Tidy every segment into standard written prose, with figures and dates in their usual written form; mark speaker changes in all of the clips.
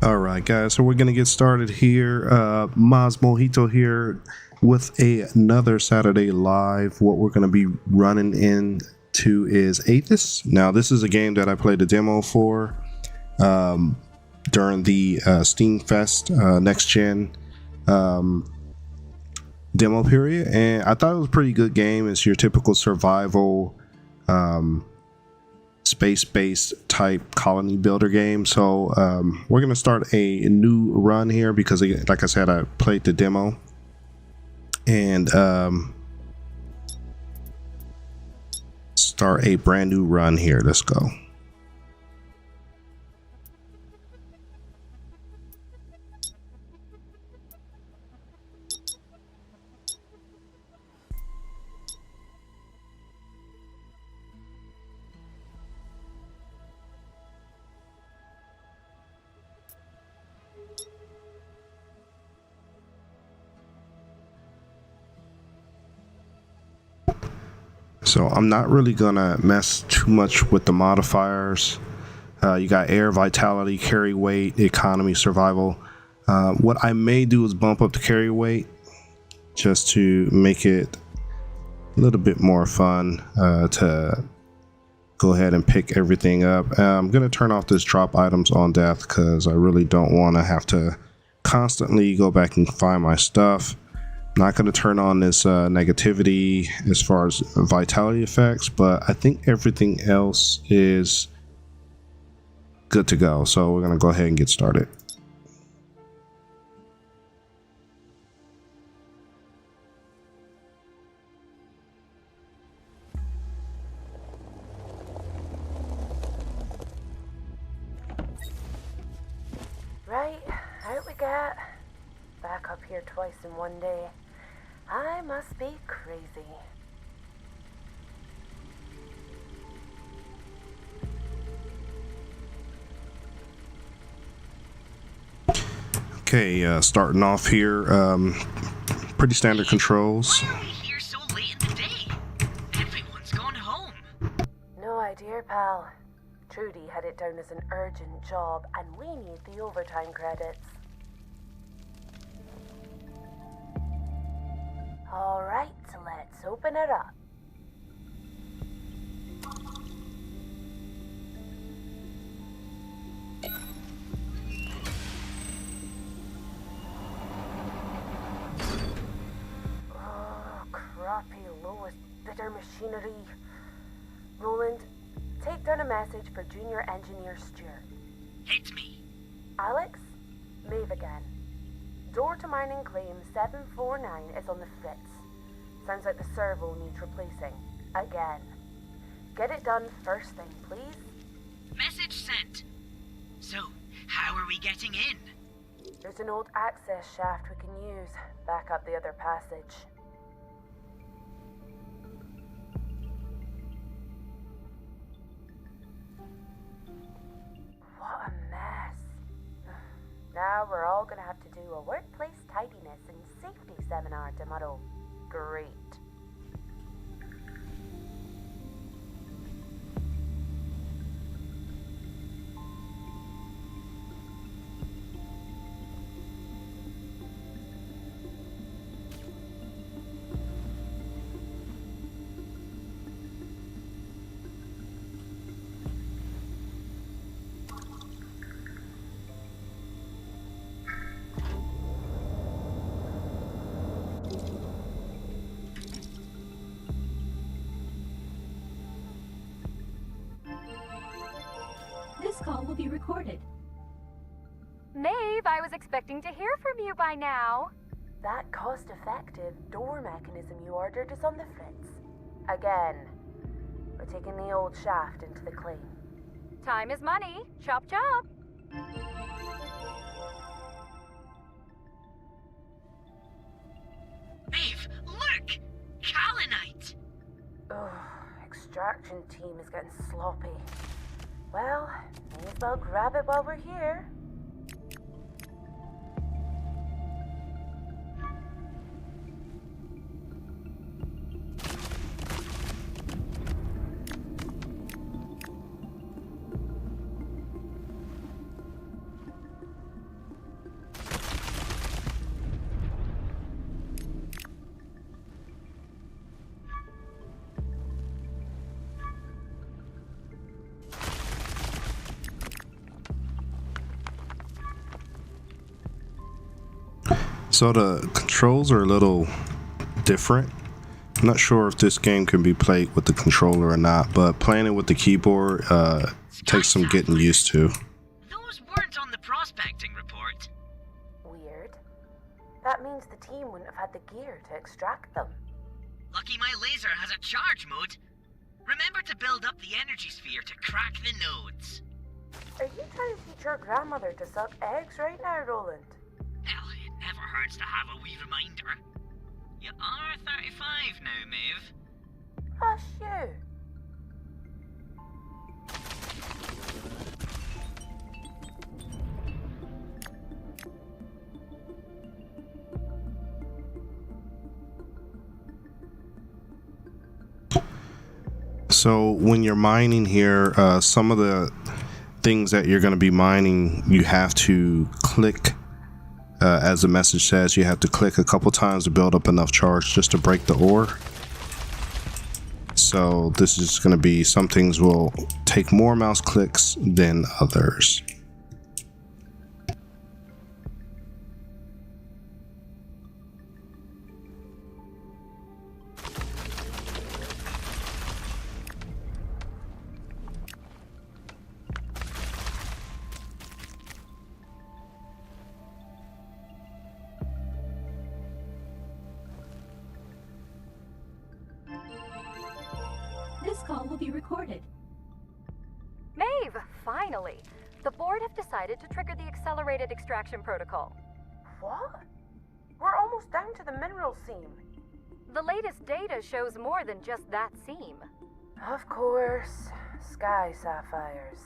Speaker 1: All right, guys, so we're going to get started here. Maz Mojito here with another Saturday Live. What we're going to be running into is AETHUS. Now, this is a game that I played a demo for during the Steam Fest Next Gen demo period, and I thought it was a pretty good game. It's your typical survival space-based type colony builder game. So we're gonna start a new run here because, like I said, I played the demo, and start a brand new run here. Let's go. So I'm not really gonna mess too much with the modifiers. You got air, vitality, carry weight, economy, survival. What I may do is bump up the carry weight just to make it a little bit more fun to go ahead and pick everything up. I'm gonna turn off this drop items on death because I really don't want to have to constantly go back and find my stuff. Not going to turn on this negativity as far as vitality effects, but I think everything else is good to go. So we're going to go ahead and get started.
Speaker 2: Right, out we get. Back up here twice in one day. I must be crazy.
Speaker 1: Okay, starting off here, pretty standard controls.
Speaker 3: Why are we here so late in the day? Everyone's gone home.
Speaker 2: No idea, pal. Trudy had it down as an urgent job, and we need the overtime credits. Alright, let's open it up. Oh, crappy lowest bidder machinery. Roland, take down a message for Junior Engineer Stuart.
Speaker 3: Hit me.
Speaker 2: Alex, Maeve again. Door to mining claim 749 is on the fritz. Sounds like the servo needs replacing. Again. Get it done first thing, please.
Speaker 3: Message sent. So, how are we getting in?
Speaker 2: There's an old access shaft we can use. Back up the other passage. What a mess. Now we're all gonna have to do a workplace tidiness and safety seminar tomorrow. Great.
Speaker 4: This call will be recorded.
Speaker 5: Maeve, I was expecting to hear from you by now.
Speaker 2: That cost-effective door mechanism you ordered is on the fritz. Again. We're taking the old shaft into the claim.
Speaker 5: Time is money. Chop chop.
Speaker 3: Maeve, look! Kaolinite!
Speaker 2: Ugh, extraction team is getting sloppy. Well, may as well grab it while we're here.
Speaker 1: So the controls are a little different. I'm not sure if this game can be played with the controller or not, but playing it with the keyboard takes some getting used to.
Speaker 3: Those weren't on the prospecting report.
Speaker 2: Weird. That means the team wouldn't have had the gear to extract them.
Speaker 3: Lucky my laser has a charge mode. Remember to build up the energy sphere to crack the nodes.
Speaker 2: Are you trying to teach your grandmother to suck eggs right now, Roland?
Speaker 3: Hell, it never hurts to have a wee reminder. You are 35 now, Maeve.
Speaker 2: Hush you.
Speaker 1: So when you're mining here, some of the things that you're going to be mining, you have to click, as the message says, you have to click a couple times to build up enough charge just to break the ore. So this is going to be, some things will take more mouse clicks than others.
Speaker 4: This call will be recorded.
Speaker 5: Maeve, finally! The board have decided to trigger the accelerated extraction protocol.
Speaker 2: What? We're almost down to the mineral seam.
Speaker 5: The latest data shows more than just that seam.
Speaker 2: Of course. Sky sapphires.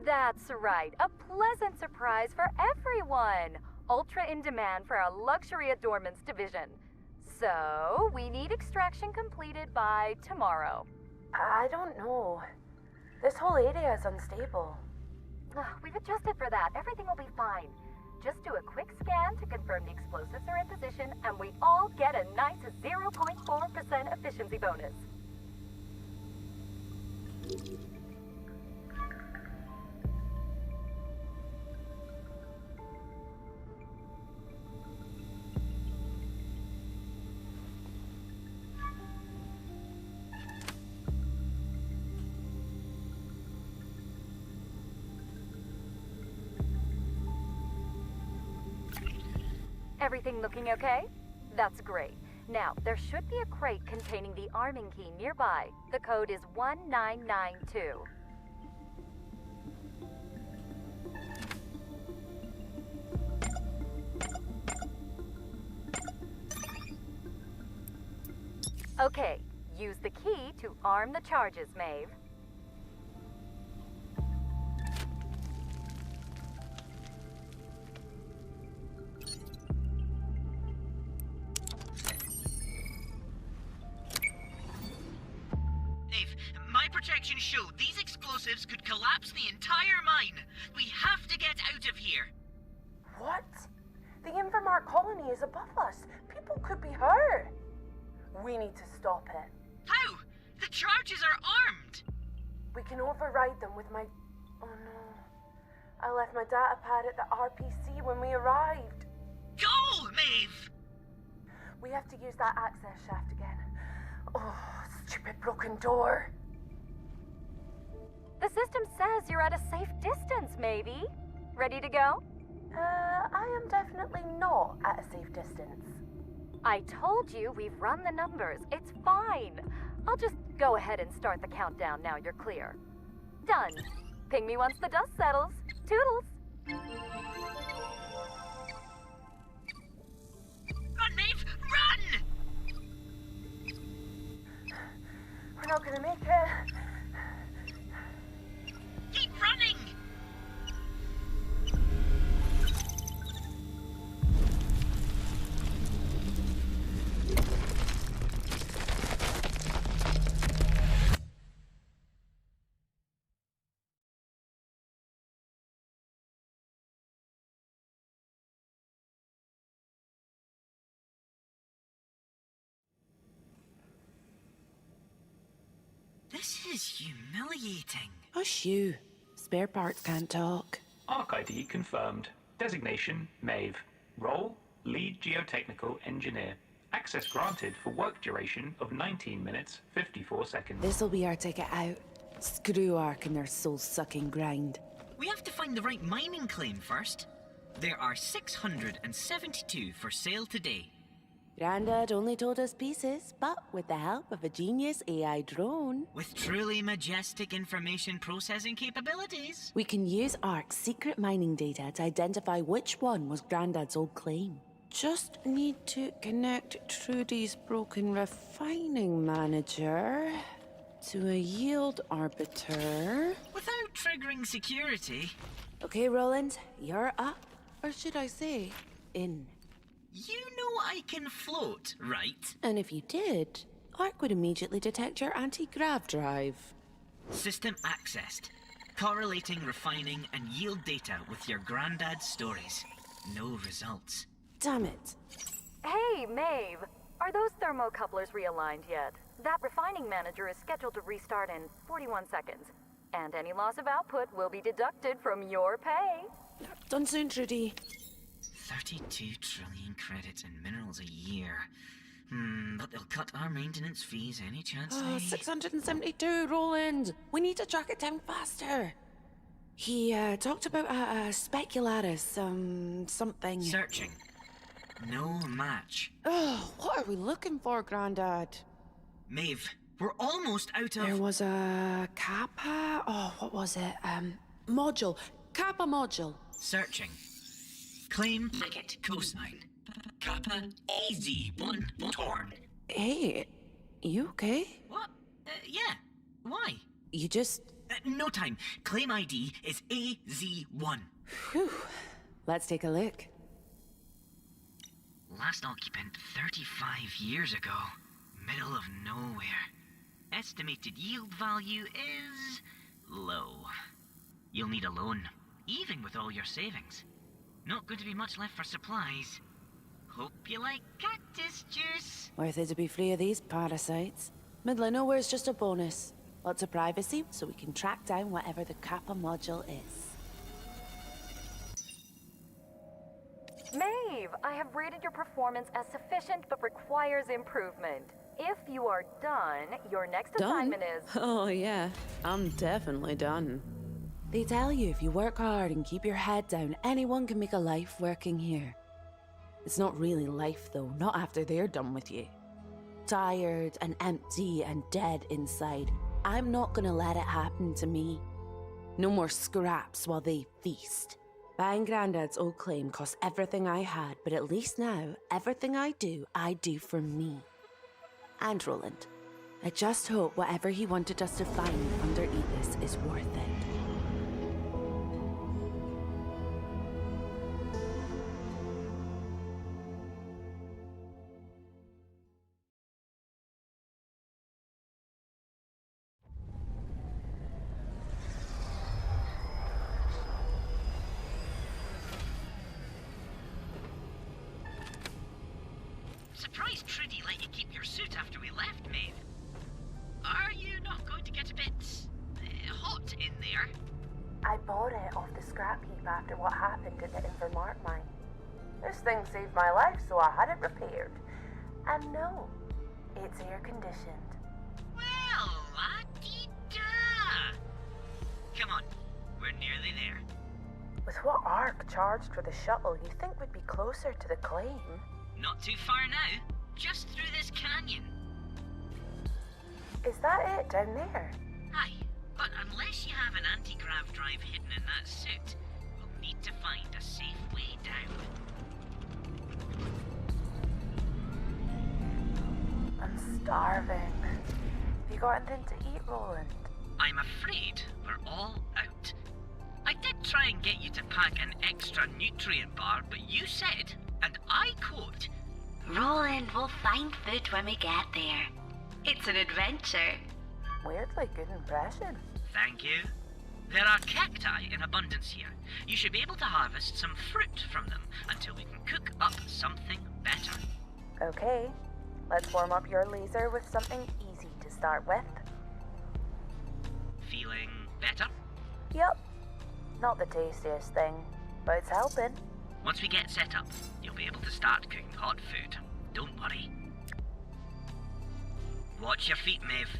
Speaker 5: That's right, a pleasant surprise for everyone. Ultra in demand for our luxury adornments division. So, we need extraction completed by tomorrow.
Speaker 2: I don't know. This whole area is unstable.
Speaker 5: We've adjusted for that. Everything will be fine. Just do a quick scan to confirm the explosives are in position, and we all get a nice 0.4% efficiency bonus. Everything looking okay? That's great. Now, there should be a crate containing the arming key nearby. The code is 1992. Okay, use the key to arm the charges, Maeve.
Speaker 3: Maeve, my projections show these explosives could collapse the entire mine. We have to get out of here.
Speaker 2: What? The Invermark colony is above us. People could be hurt. We need to stop it.
Speaker 3: How? The charges are armed.
Speaker 2: We can override them with my... Oh no. I left my data pad at the RPC when we arrived.
Speaker 3: Go, Maeve!
Speaker 2: We have to use that access shaft again. Oh, stupid broken door.
Speaker 5: The system says you're at a safe distance, maybe. Ready to go?
Speaker 2: I am definitely not at a safe distance.
Speaker 5: I told you we've run the numbers. It's fine. I'll just go ahead and start the countdown now you're clear. Done. Ping me once the dust settles. Toodles.
Speaker 3: Run, Maeve! Run!
Speaker 2: We're not gonna make it.
Speaker 3: Keep running! This is humiliating.
Speaker 6: Hush you. Spare parts can't talk.
Speaker 7: ARC ID confirmed. Designation, Maeve. Role, Lead Geotechnical Engineer. Access granted for work duration of 19 minutes, 54 seconds.
Speaker 6: This'll be our ticket out. Screw Ark and their soul-sucking grind.
Speaker 3: We have to find the right mining claim first. There are 672 for sale today.
Speaker 6: Grandad only told us pieces, but with the help of a genius AI drone,
Speaker 3: With truly majestic information processing capabilities.
Speaker 6: we can use Ark's secret mining data to identify which one was Grandad's old claim. Just need to connect Trudy's broken refining manager to a yield arbiter.
Speaker 3: Without triggering security.
Speaker 6: Okay, Roland, you're up. Or should I say, in.
Speaker 3: You know I can float, right?
Speaker 6: And if you did, Ark would immediately detect your anti-grav drive.
Speaker 3: System accessed. Correlating refining and yield data with your granddad's stories. No results.
Speaker 6: Damn it.
Speaker 5: Hey, Maeve! Are those thermocouplers realigned yet? That refining manager is scheduled to restart in 41 seconds. And any loss of output will be deducted from your pay.
Speaker 6: Done soon, Trudy.
Speaker 3: 32 trillion credits in minerals a year. But they'll cut our maintenance fees any chance
Speaker 6: Oh,
Speaker 3: they...
Speaker 6: 672, Roland. We need to track it down faster. He talked about a speculatus, something.
Speaker 3: Searching. No match.
Speaker 6: Oh, what are we looking for, Grandad?
Speaker 3: Maeve, we're almost out
Speaker 6: There
Speaker 3: of...
Speaker 6: was a Kappa. Oh, what was it? Module. Kappa module.
Speaker 3: Searching. Claim packet cosign. Kappa AZ1 torn.
Speaker 6: Hey, you okay?
Speaker 3: What? Yeah. Why?
Speaker 6: You just.
Speaker 3: No time. Claim ID is AZ1.
Speaker 6: Whew. Let's take a look.
Speaker 3: Last occupant 35 years ago. Middle of nowhere. Estimated yield value is... low. You'll need a loan, even with all your savings. Not going to be much left for supplies. Hope you like cactus juice.
Speaker 6: Worth it to be free of these parasites. Middle of nowhere's just a bonus. Lots of privacy, so we can track down whatever the Kappa module is.
Speaker 5: Maeve, I have rated your performance as sufficient but requires improvement. If you are done, your next assignment is...
Speaker 6: Oh, yeah. I'm definitely done. They tell you if you work hard and keep your head down, anyone can make a life working here. It's not really life, though, not after they're done with you. Tired and empty and dead inside. I'm not gonna let it happen to me. No more scraps while they feast. Buying Grandad's old claim cost everything I had, but at least now, everything I do for me. And Roland. I just hope whatever he wanted us to find under AETHUS is worth it.
Speaker 3: Surprised Trudy let you keep your suit after we left, Maeve. Are you not going to get a bit... hot in there?
Speaker 2: I bought it off the scrap heap after what happened at the Invermark mine. This thing saved my life, so I had it repaired. And no, it's air conditioned.
Speaker 3: Well, la-dee-da. Come on, we're nearly there.
Speaker 2: With what Ark charged for the shuttle, you think we'd be closer to the claim?
Speaker 3: Not too far now, just through this canyon.
Speaker 2: Is that it down there?
Speaker 3: Aye, but unless you have an anti-grav drive hidden in that suit, we'll need to find a safe way down.
Speaker 2: I'm starving. Have you got anything to eat, Roland?
Speaker 3: I'm afraid we're all out. I did try and get you to pack an extra nutrient bar, but you said, and I quote,
Speaker 8: Roland, we'll find food when we get there. It's an adventure.
Speaker 2: Weirdly good impression.
Speaker 3: Thank you. There are cacti in abundance here. You should be able to harvest some fruit from them until we can cook up something better.
Speaker 2: Okay, let's warm up your laser with something easy to start with.
Speaker 3: Feeling better?
Speaker 2: Yep. Not the tastiest thing, but it's helping.
Speaker 3: Once we get set up, you'll be able to start cooking hot food. Don't worry. Watch your feet, Maeve.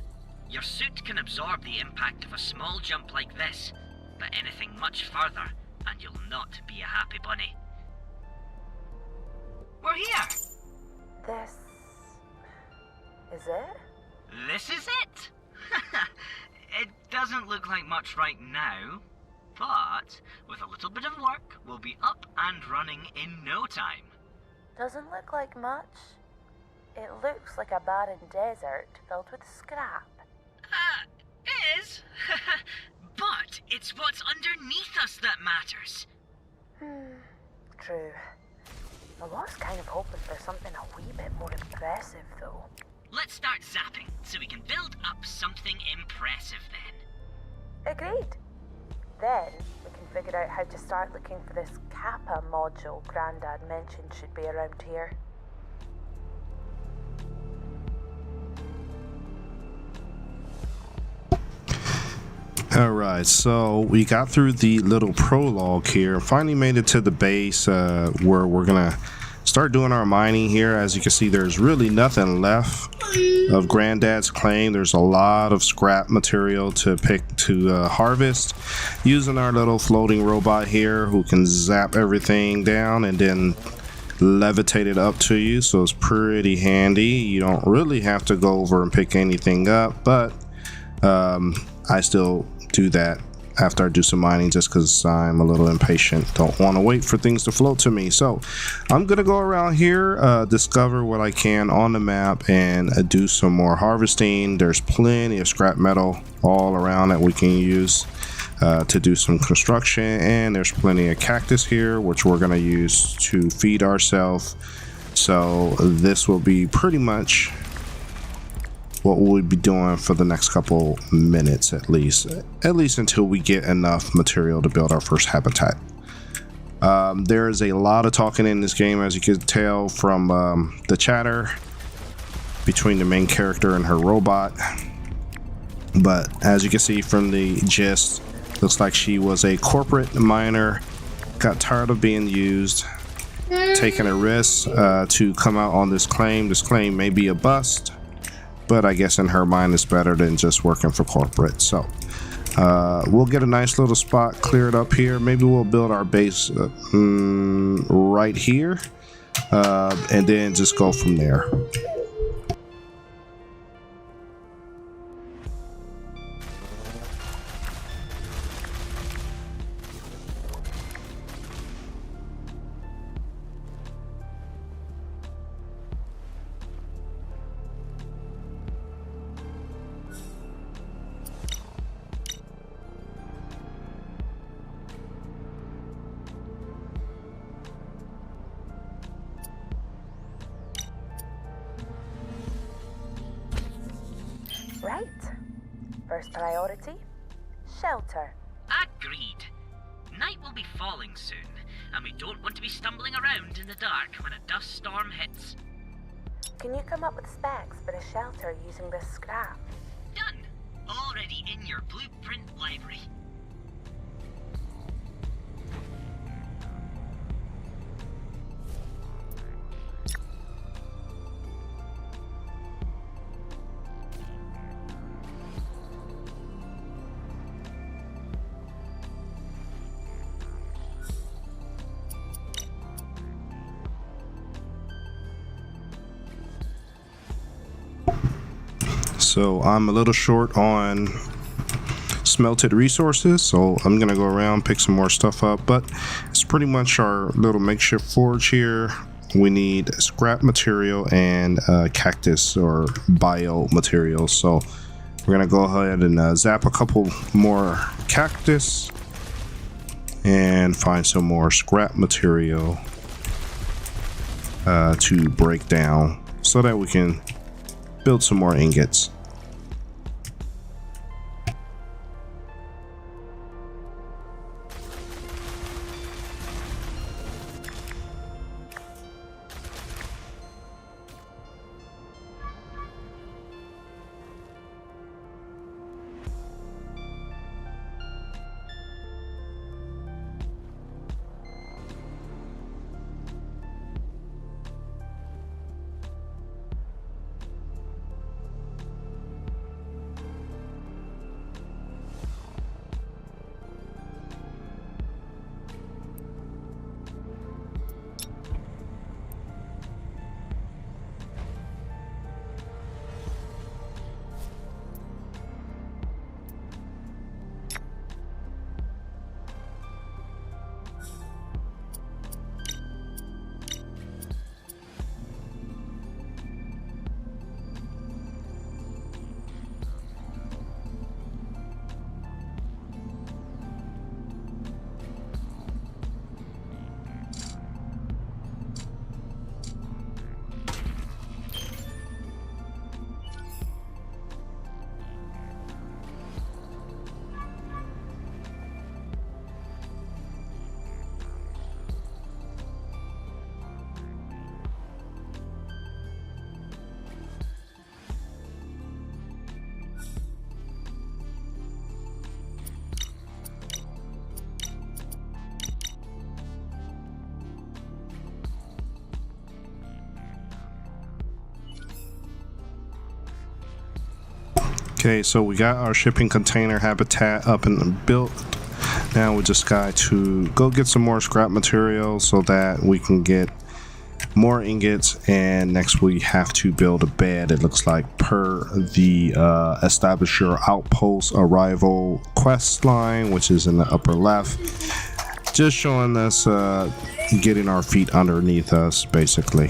Speaker 3: Your suit can absorb the impact of a small jump like this, but anything much further, and you'll not be a happy bunny. We're here!
Speaker 2: This... is it?
Speaker 3: This is it! It doesn't look like much right now, but with a little bit of work, we'll be up and running in no time.
Speaker 2: Doesn't look like much. It looks like a barren desert filled with scrap.
Speaker 3: It is. But it's what's underneath us that matters.
Speaker 2: True. I was kind of hoping for something a wee bit more impressive, though.
Speaker 3: Let's start zapping, so we can build up something impressive then.
Speaker 2: Agreed. Then we can figure out how to start looking for this Kappa module Grandad mentioned should be around here.
Speaker 1: Alright, so we got through the little prologue here. Finally made it to the base where we're gonna start doing our mining here. As you can see, there's really nothing left of Granddad's claim. There's a lot of scrap material to harvest using our little floating robot here who can zap everything down and then levitate it up to you, so it's pretty handy. You don't really have to go over and pick anything up, but I still do that after I do some mining just because I'm a little impatient. Don't want to wait for things to float to me. So I'm gonna go around here, discover what I can on the map, and do some more harvesting. There's plenty of scrap metal all around that we can use to do some construction, and there's plenty of cactus here which we're gonna use to feed ourselves. So this will be pretty much what we'll be doing for the next couple minutes at least until we get enough material to build our first habitat. There is a lot of talking in this game, as you can tell from the chatter between the main character and her robot, but as you can see from the gist, looks like she was a corporate miner, got tired of being used, taking a risk to come out on this claim. This claim may be a bust, but I guess in her mind it's better than just working for corporate. So we'll get a nice little spot cleared up here. Maybe we'll build our base right here and then just go from there.
Speaker 2: Right. First priority, shelter.
Speaker 3: Agreed. Night will be falling soon, and we don't want to be stumbling around in the dark when a dust storm hits.
Speaker 2: Can you come up with specs for a shelter using this scrap?
Speaker 3: Done. Already in your blueprint library.
Speaker 1: So I'm a little short on smelted resources, so I'm gonna go around pick some more stuff up, but it's pretty much our little makeshift forge here. We need scrap material and cactus or bio materials, so we're gonna go ahead and zap a couple more cactus and find some more scrap material to break down so that we can build some more ingots. Okay, so we got our shipping container habitat up and built. Now we just got to go get some more scrap material so that we can get more ingots, and next we have to build a bed, it looks like, per the establish your outpost arrival quest line, which is in the upper left, just showing us getting our feet underneath us basically.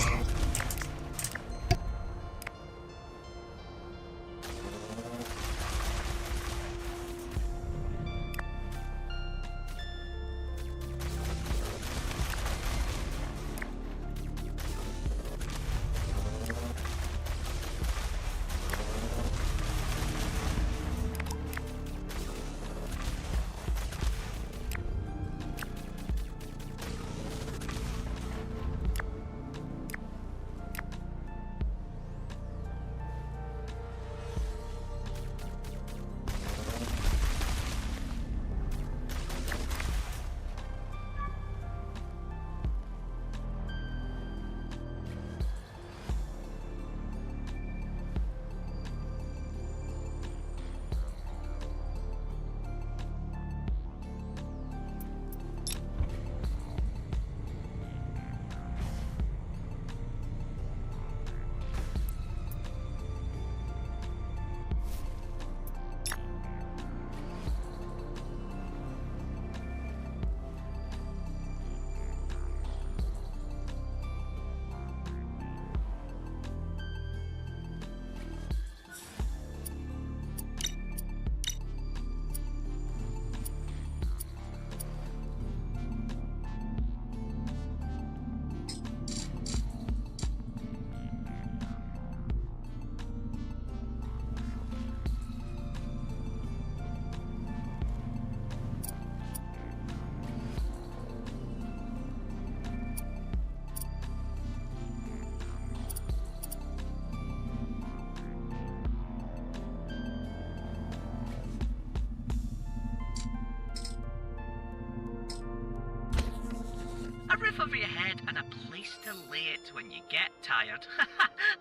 Speaker 3: A roof over your head and a place to lay it when you get tired.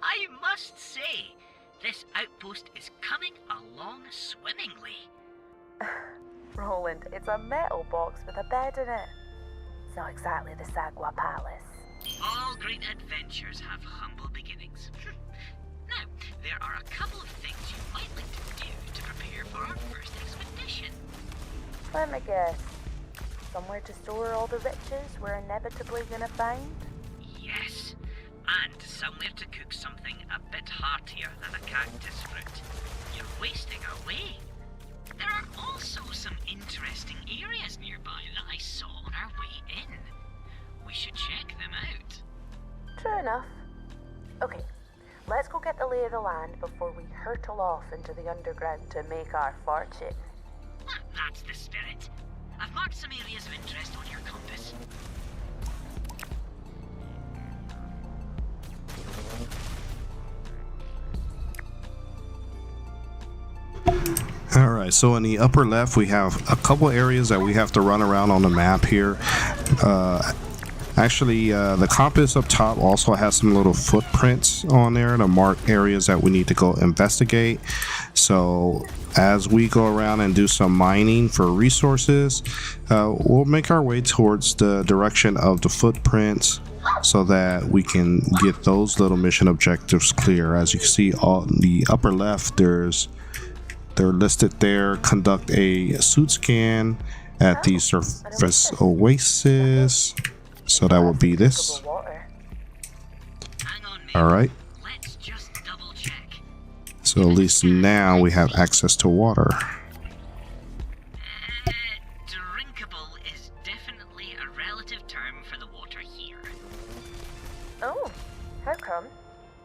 Speaker 3: I must say, this outpost is coming along swimmingly.
Speaker 2: Roland, it's a metal box with a bed in it. It's not exactly the Sagwa Palace.
Speaker 3: All great adventures have humble beginnings. Now, there are a couple of things you might like to do to prepare for our first expedition.
Speaker 2: Let me guess. Somewhere to store all the riches we're inevitably gonna find?
Speaker 3: Yes, and somewhere to cook something a bit heartier than a cactus fruit. You're wasting away. There are also some interesting areas nearby that I saw on our way in. We should check them out.
Speaker 2: True enough. Okay, let's go get the lay of the land before we hurtle off into the underground to make our fortune.
Speaker 3: That's the spirit. I've marked some areas of interest on your compass.
Speaker 1: Alright, so in the upper left we have a couple areas that we have to run around on the map here. Actually, the compass up top also has some little footprints on there to mark areas that we need to go investigate. So as we go around and do some mining for resources, we'll make our way towards the direction of the footprints so that we can get those little mission objectives clear. As you can see on the upper left, they're listed there. Conduct a suit scan at the surface oasis. So that would be this. Alright.
Speaker 3: Let's just double check.
Speaker 1: So at least now we have access to water.
Speaker 3: Drinkable is definitely a relative term for the water here.
Speaker 2: Oh, how come?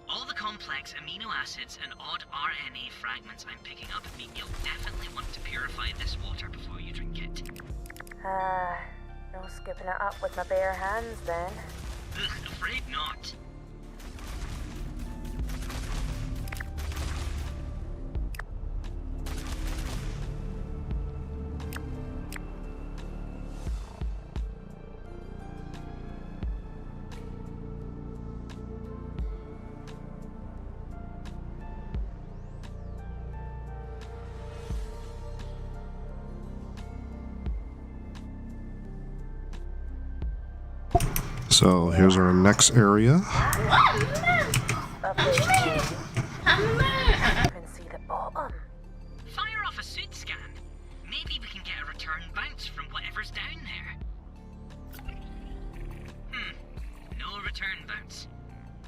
Speaker 3: All the complex amino acids and odd RNA fragments I'm picking up mean you'll definitely want to purify this water before you drink it.
Speaker 2: No scooping it up with my bare hands then.
Speaker 3: Ugh, afraid not.
Speaker 1: So here's our next area.
Speaker 2: Up there, you can see the bottom.
Speaker 3: Fire off a suit scan. Maybe we can get a return bounce from whatever's down there. No return bounce.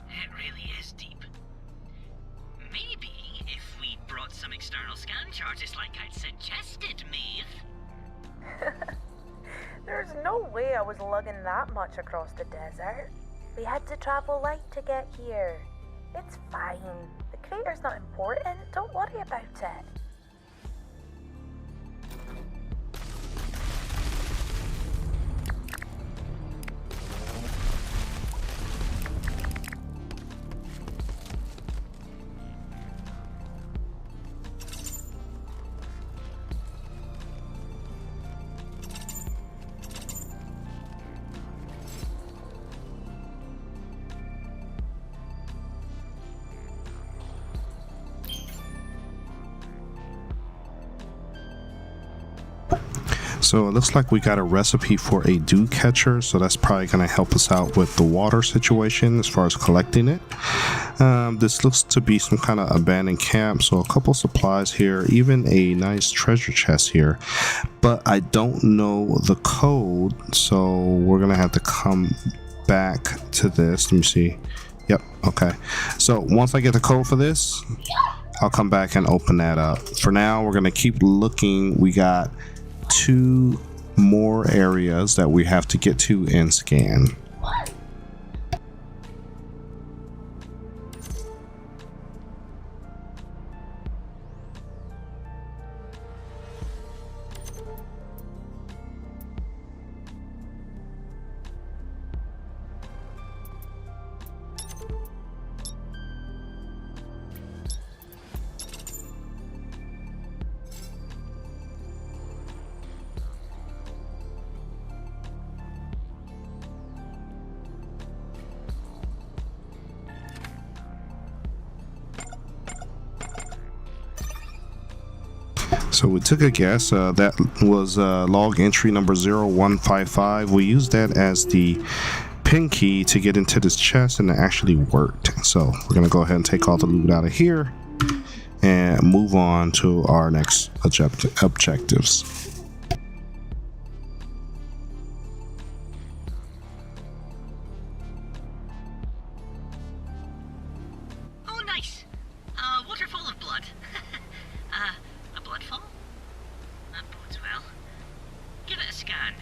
Speaker 3: It really is deep. Maybe if we brought some external scan charges like I'd suggested, Maeve.
Speaker 2: There's no way I was lugging that much across the desert. We had to travel light to get here. It's fine. The crater's not important. Don't worry about it.
Speaker 1: So it looks like we got a recipe for a dew catcher, so that's probably going to help us out with the water situation as far as collecting it. This looks to be some kind of abandoned camp, so a couple supplies here, even a nice treasure chest here, but I don't know the code, so we're going to have to come back to this. Let me see. Yep, okay. So once I get the code for this, I'll come back and open that up. For now, we're going to keep looking. We got 2 more areas that we have to get to and scan. So we took a guess, that was log entry number 0155. We used that as the pin key to get into this chest, and it actually worked. So we're gonna go ahead and take all the loot out of here and move on to our next objectives.
Speaker 3: Oh, nice. Waterfall of blood. A bloodfall? That bodes well. Give it a scan.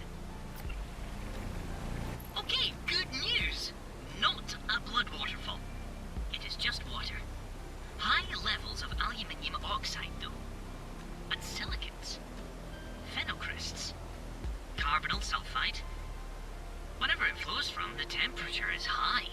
Speaker 3: Okay, good news. Not a blood waterfall. It is just water. High levels of aluminium oxide, though. And silicates. Phenocrysts. Carbonyl sulfide. Whenever it flows from, the temperature is high.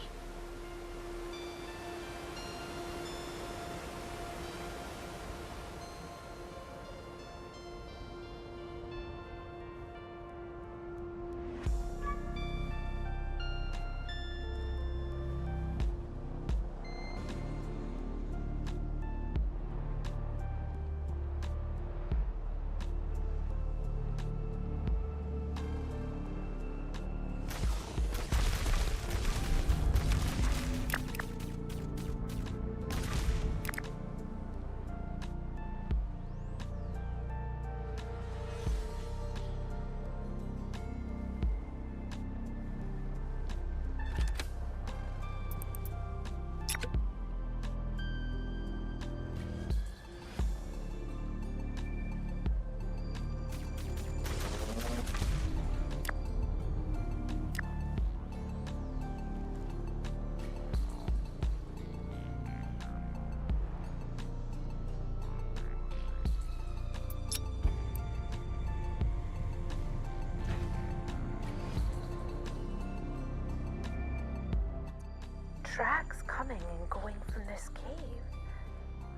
Speaker 2: Tracks coming and going from this cave.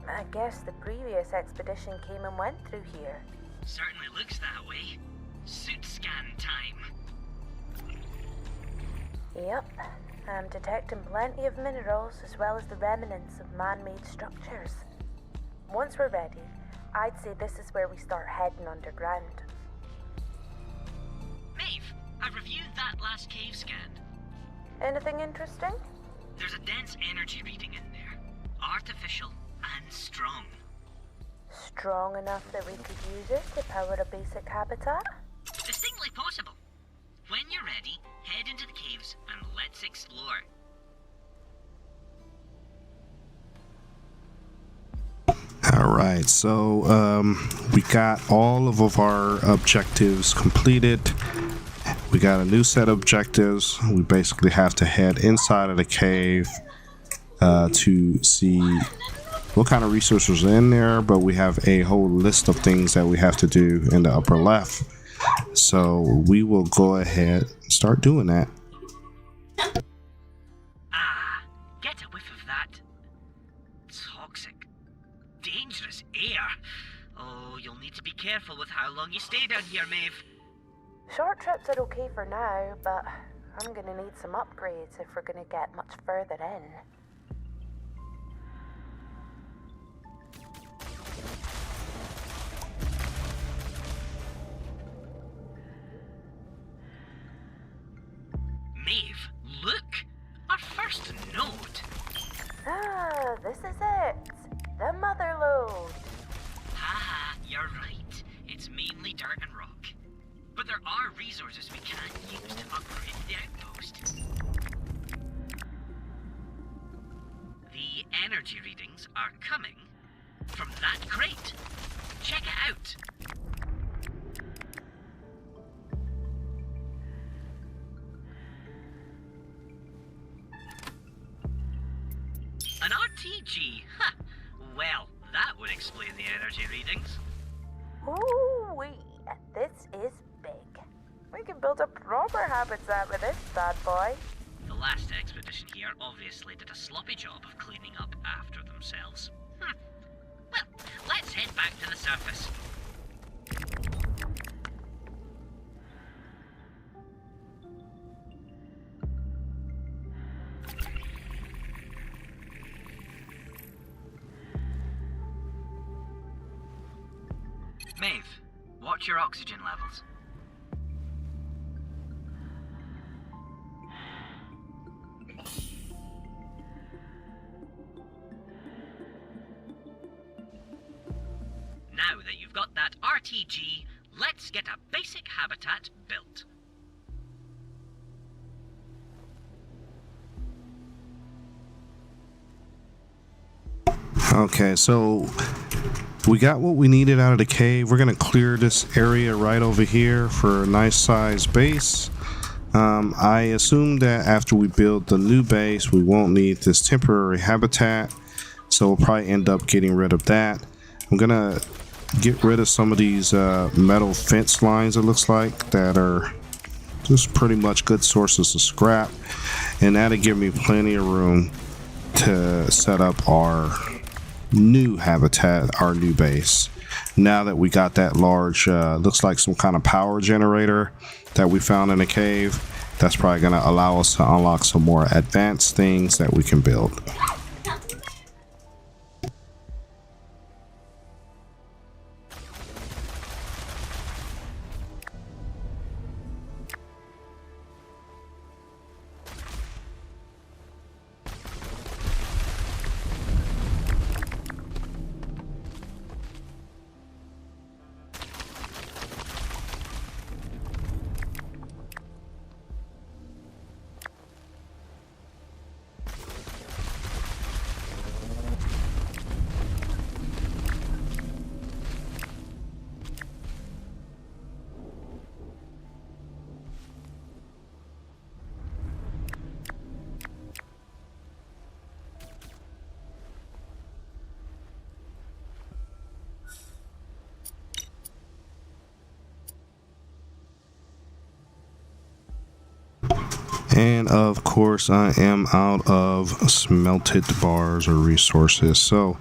Speaker 2: I guess the previous expedition came and went through here.
Speaker 3: Certainly looks that way. Suit scan time.
Speaker 2: Yep, I'm detecting plenty of minerals as well as the remnants of man-made structures. Once we're ready, I'd say this is where we start heading underground.
Speaker 3: Maeve, I reviewed that last cave scan.
Speaker 2: Anything interesting?
Speaker 3: There's a dense energy reading in there. Artificial and strong.
Speaker 2: Strong enough that we could use it to power a basic habitat?
Speaker 3: Distinctly possible. When you're ready, head into the caves and let's explore.
Speaker 1: Alright, so we got all of our objectives completed. We got a new set of objectives. We basically have to head inside of the cave to see what kind of resources are in there, but we have a whole list of things that we have to do in the upper left. So we will go ahead and start doing that.
Speaker 3: Get a whiff of that toxic, dangerous air. Oh, you'll need to be careful with how long you stay down here, Maeve.
Speaker 2: Short trips are okay for now, but I'm gonna need some upgrades if we're gonna get much further in.
Speaker 3: Maeve, look! Our first node!
Speaker 2: Ah, this is it. The mother lode.
Speaker 3: Haha, you're right. It's mainly dirt and rock. But there are resources we can use to upgrade the outpost. The energy readings are coming from that crate. Check it out. An RTG? Ha! Well, that would explain the energy readings.
Speaker 2: Ooh-wee, this is big. We can build a proper habitat with this bad boy.
Speaker 3: The last expedition here obviously did a sloppy job of cleaning up after themselves. Well, let's head back to the surface. Maeve, watch your oxygen levels. Now that you've got that RTG, let's get a basic habitat built.
Speaker 1: Okay, so we got what we needed out of the cave. We're gonna clear this area right over here for a nice size base. I assume that after we build the new base, we won't need this temporary habitat, so we'll probably end up getting rid of that. I'm gonna get rid of some of these metal fence lines, it looks like, that are just pretty much good sources of scrap, and that'll give me plenty of room to set up our new habitat, our new base. Now that we got that large, looks like some kind of power generator that we found in a cave, that's probably going to allow us to unlock some more advanced things that we can build. And of course I am out of smelted bars or resources, so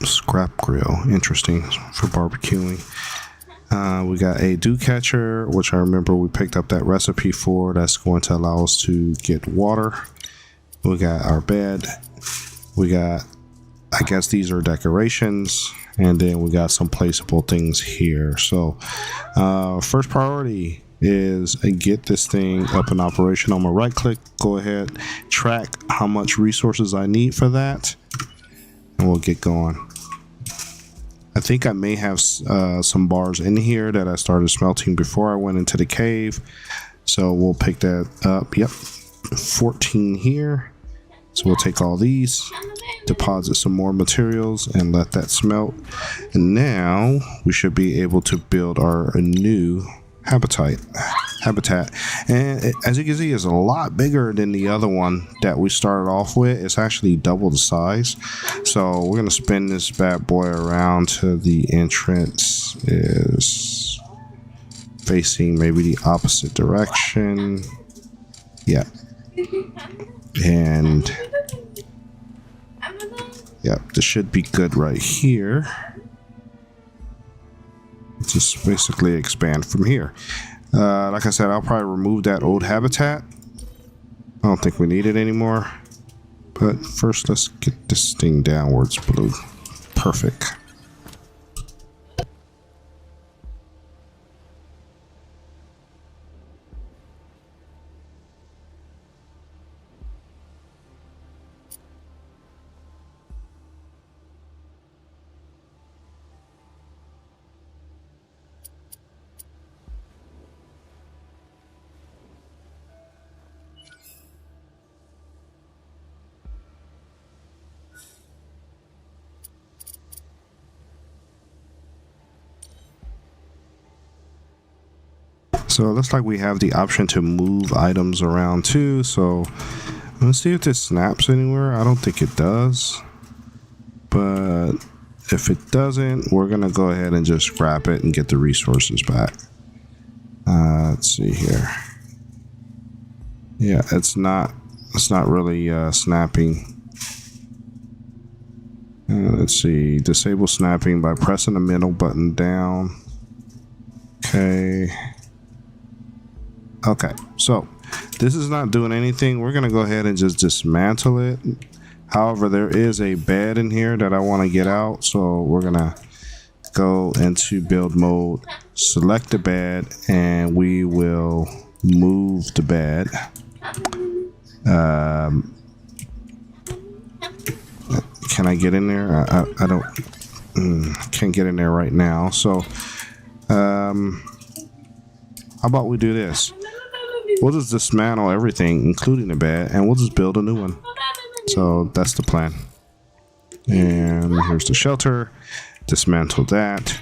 Speaker 1: scrap grill, interesting for barbecuing. We got a dew catcher, which I remember we picked up that recipe for. That's going to allow us to get water. We got our bed. We got, I guess these are decorations, and then we got some placeable things here. So first priority, is get this thing up in operation. I'm gonna right click, go ahead, track how much resources I need for that, and we'll get going. I think I may have some bars in here that I started smelting before I went into the cave, so we'll pick that up. Yep, 14 here. So we'll take all these, deposit some more materials, and let that smelt. And now we should be able to build our new habitat. And as you can see, it's a lot bigger than the other one that we started off with. It's actually double the size. So we're gonna spin this bad boy around to the entrance is facing maybe the opposite direction. Yeah. And yeah, this should be good right here. Just basically expand from here. Like I said, I'll probably remove that old habitat. I don't think we need it anymore. But first, let's get this thing downwards blue. Perfect. So it looks like we have the option to move items around too. So let's see if this snaps anywhere. I don't think it does. But if it doesn't, we're going to go ahead and just scrap it and get the resources back. Let's see here. Yeah, it's not really snapping. Let's see. Disable snapping by pressing the middle button down. Okay. Okay, so this is not doing anything. We're gonna go ahead and just dismantle it. However, there is a bed in here that I want to get out, so we're gonna go into build mode, select the bed, and we will move the bed. Can I get in there? I don't. Can't get in there right now. So, how about we do this? We'll just dismantle everything, including the bed, and we'll just build a new one. So that's the plan. And here's the shelter. Dismantle that.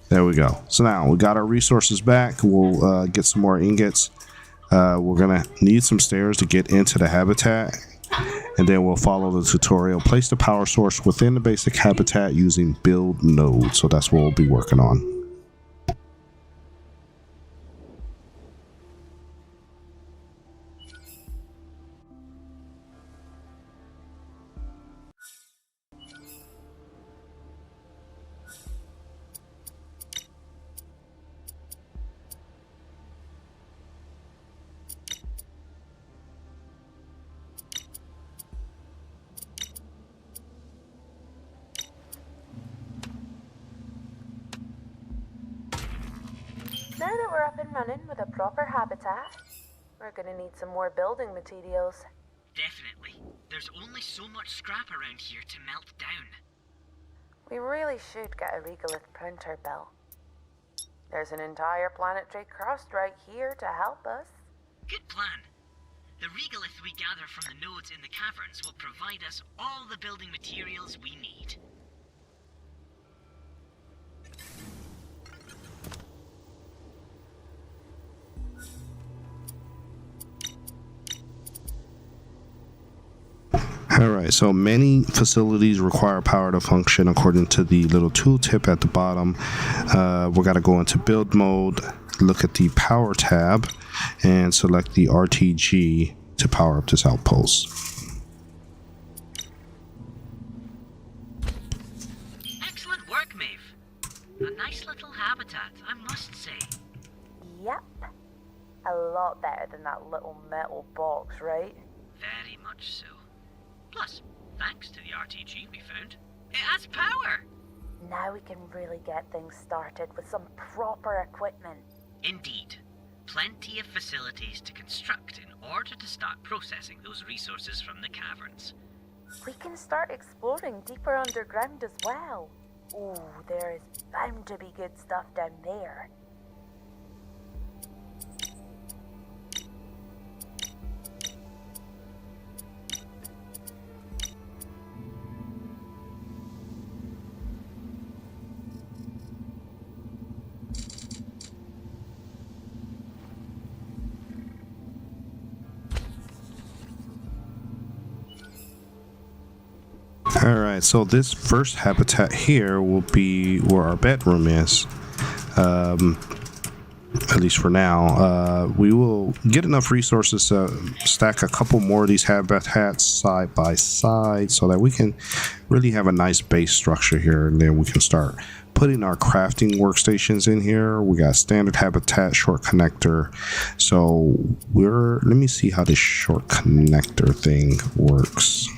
Speaker 1: There we go. So now we got our resources back. We'll get some more ingots. We're gonna need some stairs to get into the habitat, and then we'll follow the tutorial. Place the power source within the basic habitat using build node. So that's what we'll be working on.
Speaker 2: Now that we're up and running with a proper habitat, we're gonna need some more building materials.
Speaker 3: Definitely. There's only so much scrap around here to melt down.
Speaker 2: We really should get a regolith printer built. There's an entire planetary crust right here to help us.
Speaker 3: Good plan. The regolith we gather from the nodes in the caverns will provide us all the building materials we need.
Speaker 1: Alright, so many facilities require power to function according to the little tooltip at the bottom. We're going to go into build mode, look at the power tab, and select the RTG to power up this outpost.
Speaker 3: Excellent work, Maeve. A nice little habitat, I must say.
Speaker 2: Yep. A lot better than that little metal box, right?
Speaker 3: Very much so. Plus, thanks to the RTG we found, it has power!
Speaker 2: Now we can really get things started with some proper equipment.
Speaker 3: Indeed. plenty of facilities to construct in order to start processing those resources from the caverns.
Speaker 2: We can start exploring deeper underground as well. Ooh, there is bound to be good stuff down there.
Speaker 1: Alright, so this first habitat here will be where our bedroom is. At least for now. We will get enough resources to stack a couple more of these habitats side by side so that we can really have a nice base structure here, and then we can start putting our crafting workstations in here. We got standard habitat, short connector. So let me see how this short connector thing works.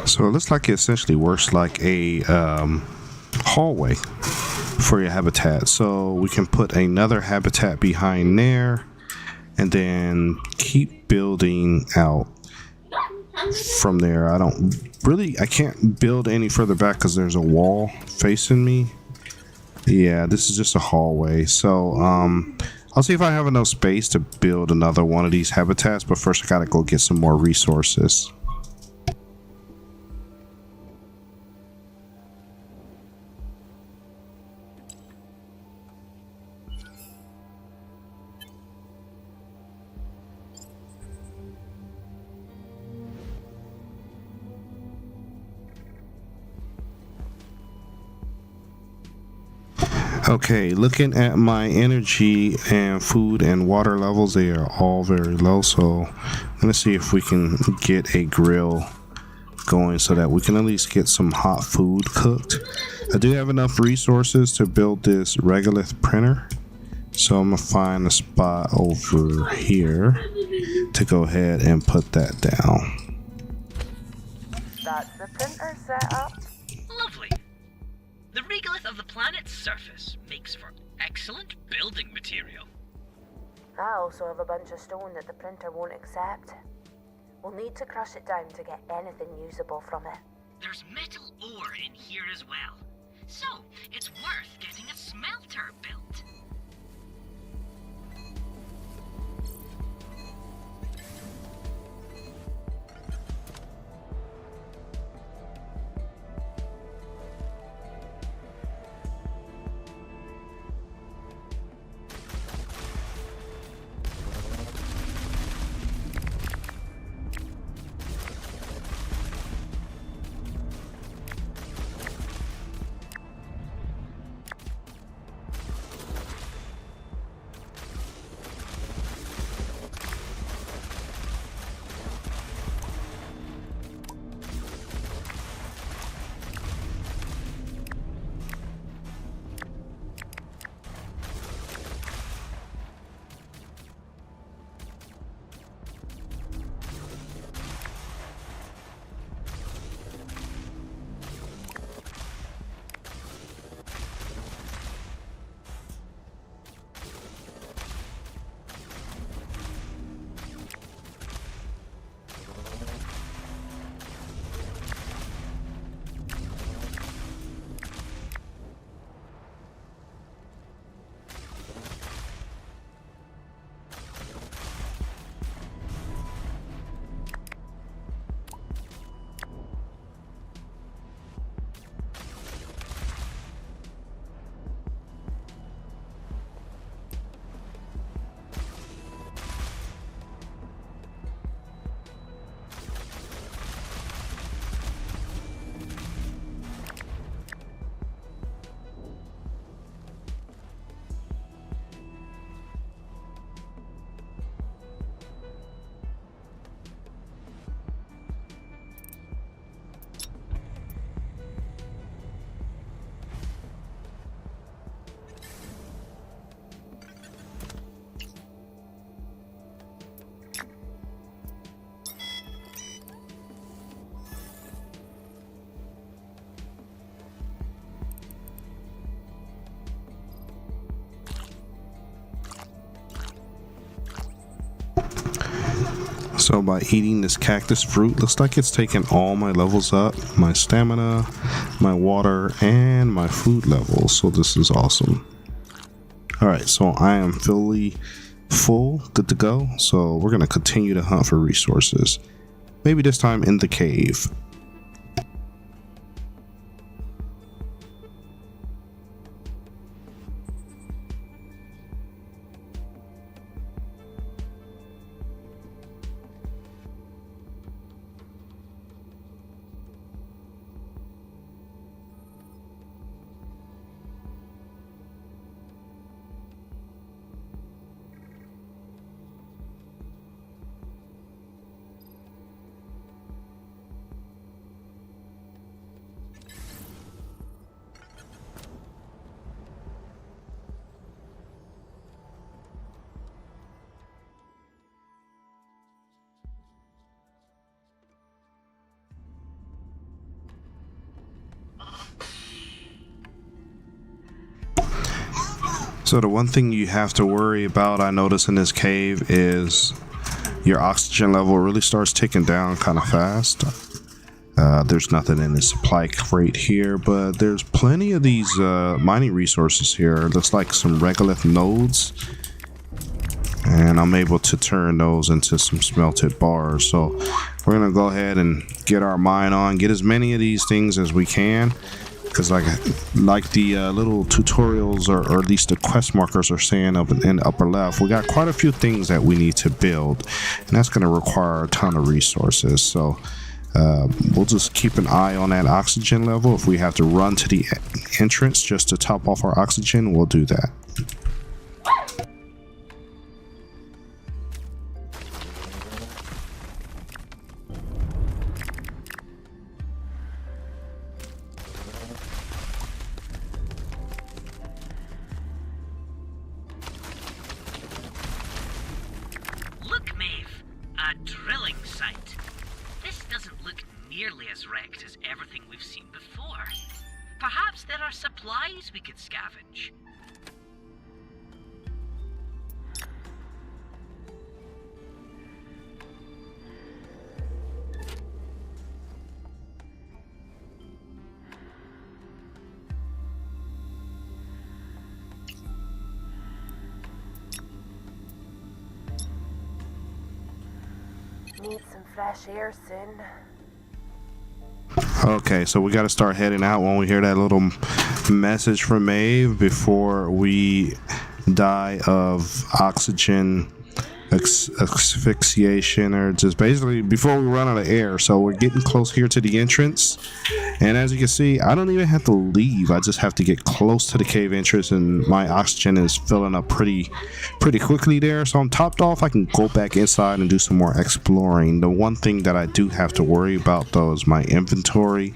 Speaker 1: So it looks like it essentially works like a hallway for your habitat. So we can put another habitat behind there and then keep building out from there. I can't build any further back because there's a wall facing me. Yeah, this is just a hallway. So I'll see if I have enough space to build another one of these habitats, but first I gotta go get some more resources. Okay, looking at my energy and food and water levels, they are all very low. So I'm gonna see if we can get a grill going so that we can at least get some hot food cooked. I do have enough resources to build this regolith printer, so I'm gonna find a spot over here to go ahead and put that down.
Speaker 2: That's the printer set up.
Speaker 3: Lovely. The regolith of the planet's surface makes for excellent building material.
Speaker 2: I also have a bunch of stone that the printer won't accept. We'll need to crush it down to get anything usable from it.
Speaker 3: There's metal ore in here as well, so it's worth getting a smelter built.
Speaker 1: So by eating this cactus fruit, looks like it's taken all my levels up, my stamina, my water, and my food levels. So this is awesome. Alright, so I am fully full, good to go. So we're going to continue to hunt for resources. Maybe this time in the cave. So the one thing you have to worry about, I notice in this cave, is your oxygen level really starts ticking down kind of fast. There's nothing in the supply crate here, but there's plenty of these mining resources here. Looks like some regolith nodes, and I'm able to turn those into some smelted bars. So we're gonna go ahead and get our mine on, get as many of these things as we can. Because like the little tutorials or at least the quest markers are saying up in the upper left, we got quite a few things that we need to build, and that's going to require a ton of resources. So we'll just keep an eye on that oxygen level. If we have to run to the entrance just to top off our oxygen, we'll do that.
Speaker 3: Nearly as wrecked as everything we've seen before. Perhaps there are supplies we could scavenge.
Speaker 2: Need some fresh air soon.
Speaker 1: Okay, so we got to start heading out when we hear that little message from Maeve before we die of oxygen asphyxiation, or just basically before we run out of air. So we're getting close here to the entrance, and as you can see, I don't even have to leave. I just have to get close to the cave entrance, and my oxygen is filling up pretty quickly there. So I'm topped off. I can go back inside and do some more exploring. The one thing that I do have to worry about though is my inventory.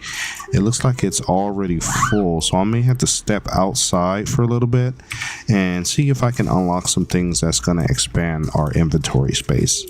Speaker 1: It looks like it's already full, so I may have to step outside for a little bit and see if I can unlock some things that's going to expand our inventory space.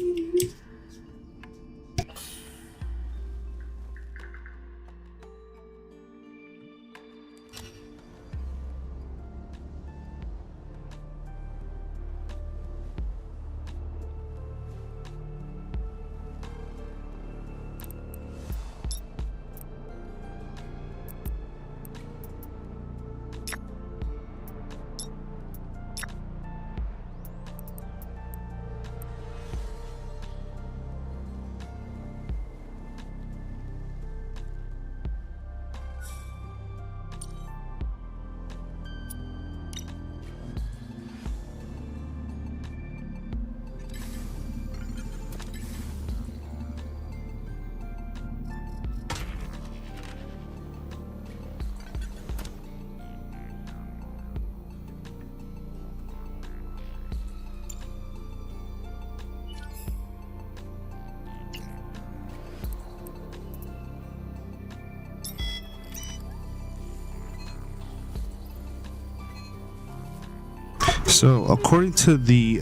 Speaker 1: So according to the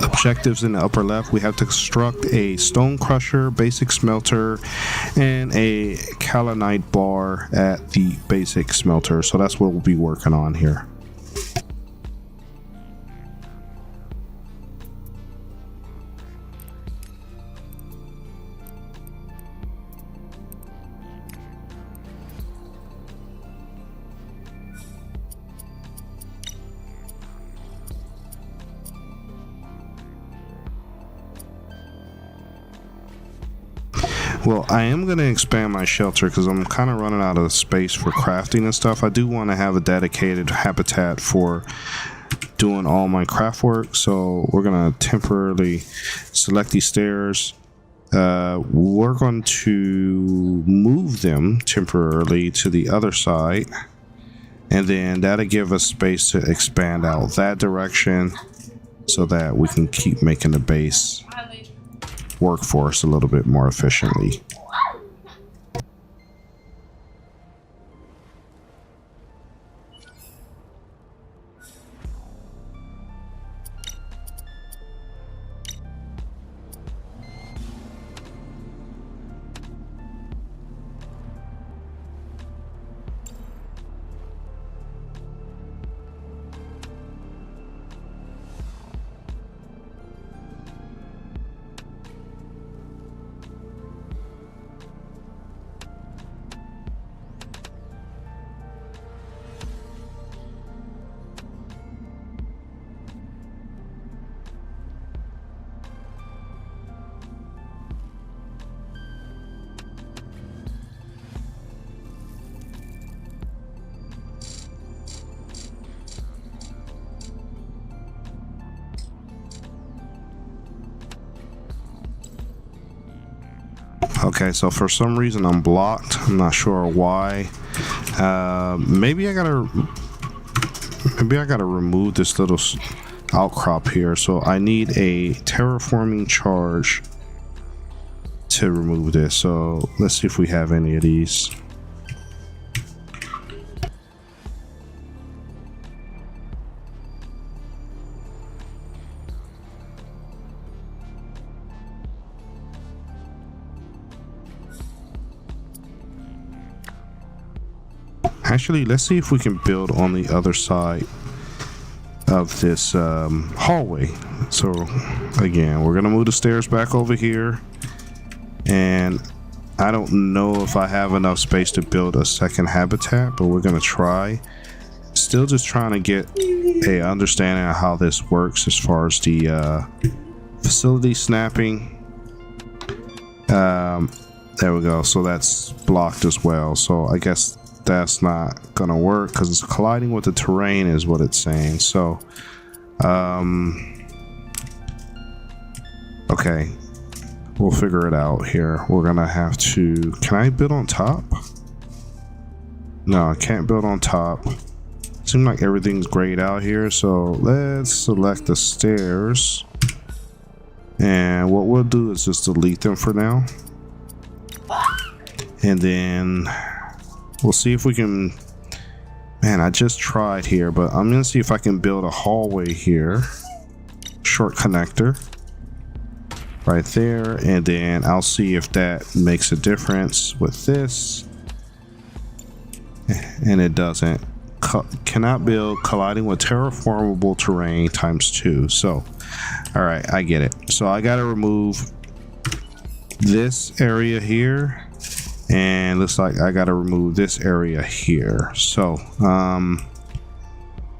Speaker 1: objectives in the upper left, we have to construct a stone crusher, basic smelter, and a kaolinite bar at the basic smelter. So that's what we'll be working on here. Well, I am going to expand my shelter because I'm kind of running out of space for crafting and stuff. I do want to have a dedicated habitat for doing all my craft work, so we're going to temporarily select these stairs. We're going to move them temporarily to the other side, and then that'll give us space to expand out that direction so that we can keep making the base work for us a little bit more efficiently. Okay, so for some reason I'm blocked. I'm not sure why. Maybe I gotta remove this little outcrop here. So I need a terraforming charge to remove this. So let's see if we have any of these. Actually, let's see if we can build on the other side of this hallway. So again, we're gonna move the stairs back over here, and I don't know if I have enough space to build a second habitat, but we're gonna try. Still just trying to get a understanding of how this works as far as the facility snapping. There we go. So that's blocked as well. So I guess that's not gonna work because it's colliding with the terrain is what it's saying. So okay, we'll figure it out here. We're gonna have to, can I build on top? No, I can't build on top. Seems like everything's grayed out here, so let's select the stairs, and what we'll do is just delete them for now, and then we'll see if we can, man, I just tried here, but I'm gonna see if I can build a hallway here. Short connector right there, and then I'll see if that makes a difference with this. And it doesn't. Cannot build colliding with terraformable terrain ×2. So, all right, I get it. So I gotta remove this area here, and looks like I gotta remove this area here. So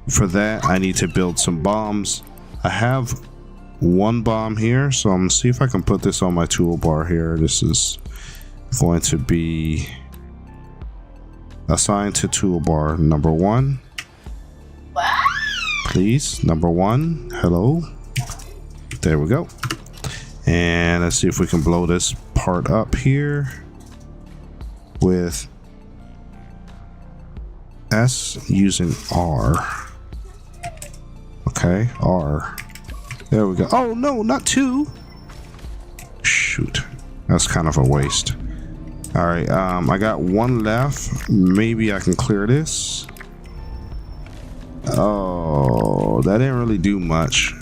Speaker 1: for that I need to build some bombs. I have one bomb here, so I'm gonna see if I can put this on my toolbar here. This is going to be assigned to toolbar number 1. Please, number 1. Hello. There we go. And let's see if we can blow this part up here with S using R. Okay, R. There we go. Oh no, not 2. Shoot, that's kind of a waste. All right, I got 1 left. Maybe I can clear this. Oh, that didn't really do much.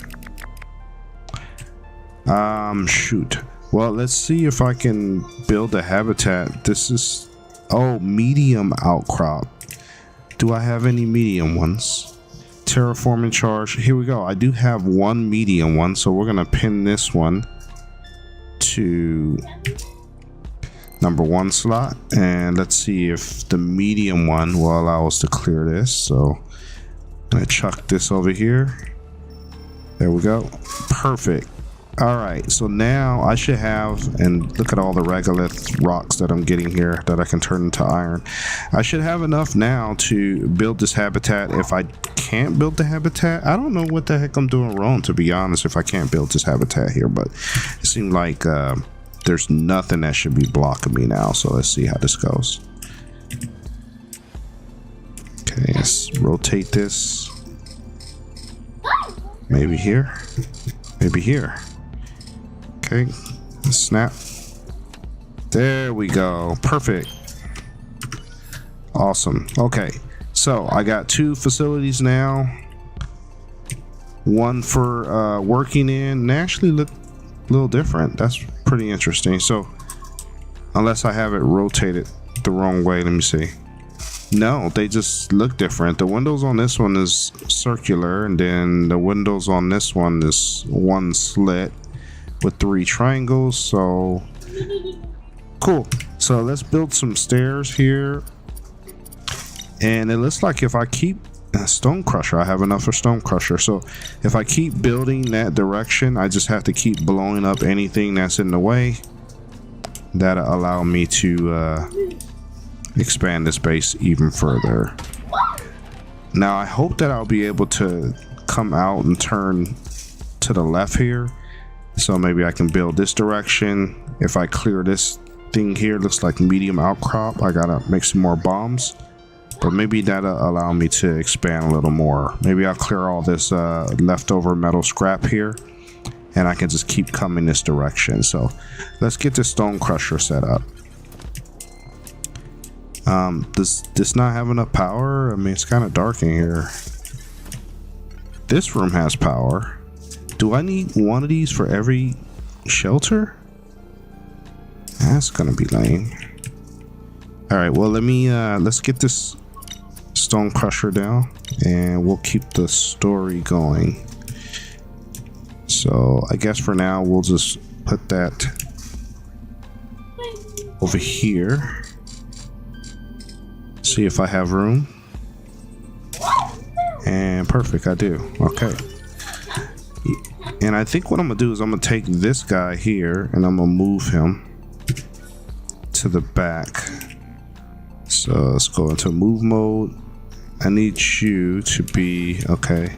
Speaker 1: Shoot. Well, let's see if I can build a habitat. This is, oh, medium outcrop. Do I have any medium ones? Terraforming charge. Here we go. I do have 1 medium one, so we're gonna pin this one to number 1 slot, and let's see if the medium one will allow us to clear this. So I'm gonna chuck this over here. There we go. Perfect. All right, so now I should have, and look at all the regolith rocks that I'm getting here that I can turn into iron. I should have enough now to build this habitat. If I can't build the habitat, I don't know what the heck I'm doing wrong, to be honest, if I can't build this habitat here, but it seemed like there's nothing that should be blocking me now, so let's see how this goes. Okay, let's rotate this. Maybe here, maybe here. Okay, snap. There we go. Perfect. Awesome. Okay, so I got 2 facilities now. One for working in. They actually look a little different. That's pretty interesting. So, unless I have it rotated the wrong way, let me see. No, they just look different. The windows on this one is circular, and then the windows on this one is one slit with 3 triangles. So cool. So let's build some stairs here, and it looks like if I keep a stone crusher, I have enough for stone crusher. So if I keep building that direction, I just have to keep blowing up anything that's in the way. That'll allow me to expand this base even further. Now I hope that I'll be able to come out and turn to the left here, so maybe I can build this direction. If I clear this thing here, looks like medium outcrop, I gotta make some more bombs, but maybe that'll allow me to expand a little more. Maybe I'll clear all this leftover metal scrap here, and I can just keep coming this direction. So let's get this stone crusher set up. Does this not have enough power? I mean, it's kind of dark in here. This room has power. Do I need one of these for every shelter? That's gonna be lame. All right, well, let's get this stone crusher down, and we'll keep the story going. So I guess for now we'll just put that over here. See if I have room. And perfect, I do. Okay. And I think what I'm gonna do is I'm gonna take this guy here and I'm gonna move him to the back. So let's go into move mode. I need you to be okay.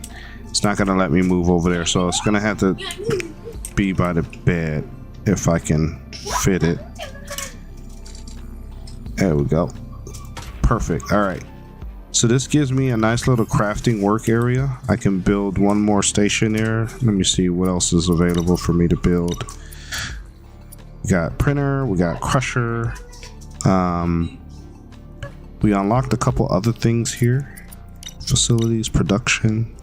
Speaker 1: It's not gonna let me move over there, so it's gonna have to be by the bed if I can fit it. There we go. Perfect. All right. So this gives me a nice little crafting work area. I can build one more station there. Let me see what else is available for me to build. We got printer, we got crusher. We unlocked a couple other things here. Facilities, production,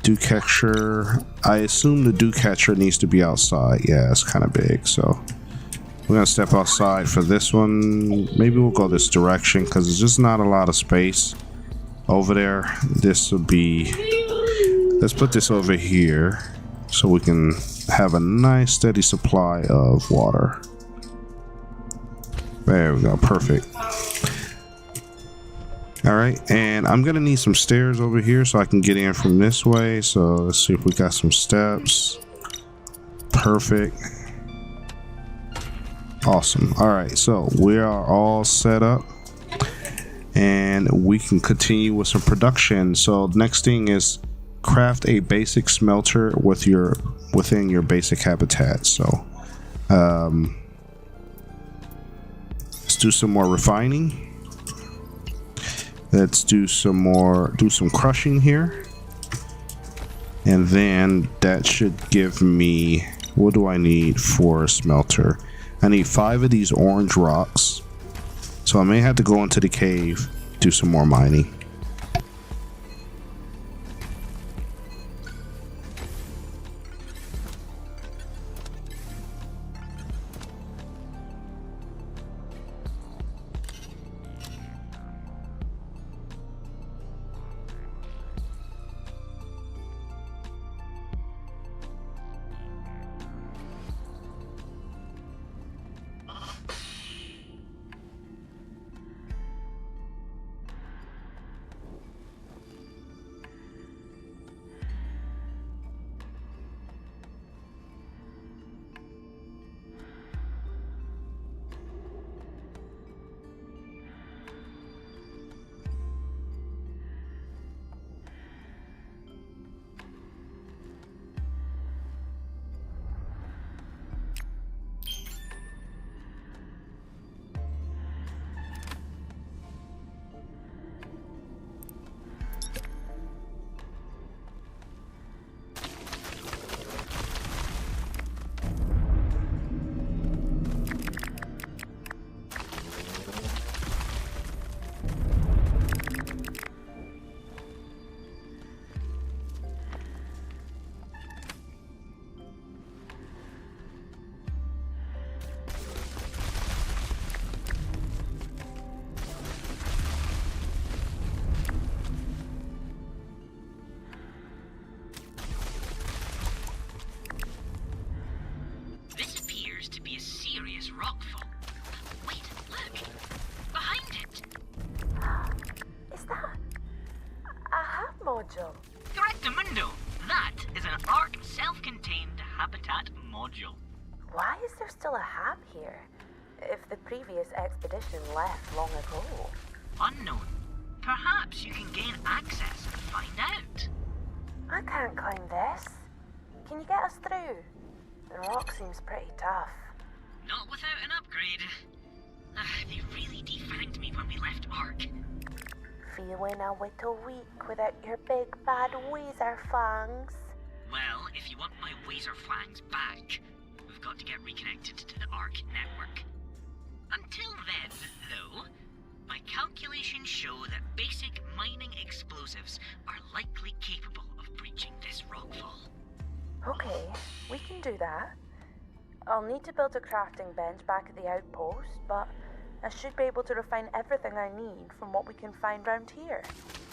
Speaker 1: dew catcher. I assume the dew catcher needs to be outside. Yeah, it's kind of big, so we're gonna step outside for this one. Maybe we'll go this direction because there's just not a lot of space over there. This will be, let's put this over here so we can have a nice steady supply of water. There we go. Perfect. All right, and I'm gonna need some stairs over here so I can get in from this way. So let's see if we got some steps. Perfect. Awesome. All right, so we are all set up and we can continue with some production. So the next thing is craft a basic smelter with within your basic habitat. So let's do some more refining. Let's do some crushing here, and then that should give me, what do I need for a smelter? I need 5 of these orange rocks, so I may have to go into the cave, do some more mining.
Speaker 2: module.
Speaker 3: Correctamundo! That is an ARC self-contained habitat module.
Speaker 2: Why is there still a hab here? If the previous expedition left long ago.
Speaker 3: Unknown. Perhaps you can gain access and find out.
Speaker 2: I can't climb this. Can you get us through? The rock seems pretty tough.
Speaker 3: Not without an upgrade. They really defanged me when we left ARC.
Speaker 2: Feeling a little weak without your big bad Weezer fangs.
Speaker 3: Well, if you want my Wazer flangs back, we've got to get reconnected to the ARC network. Until then, though, my calculations show that basic mining explosives are likely capable of breaching this rockfall.
Speaker 2: Okay, we can do that. I'll need to build a crafting bench back at the outpost, but I should be able to refine everything I need from what we can find round here.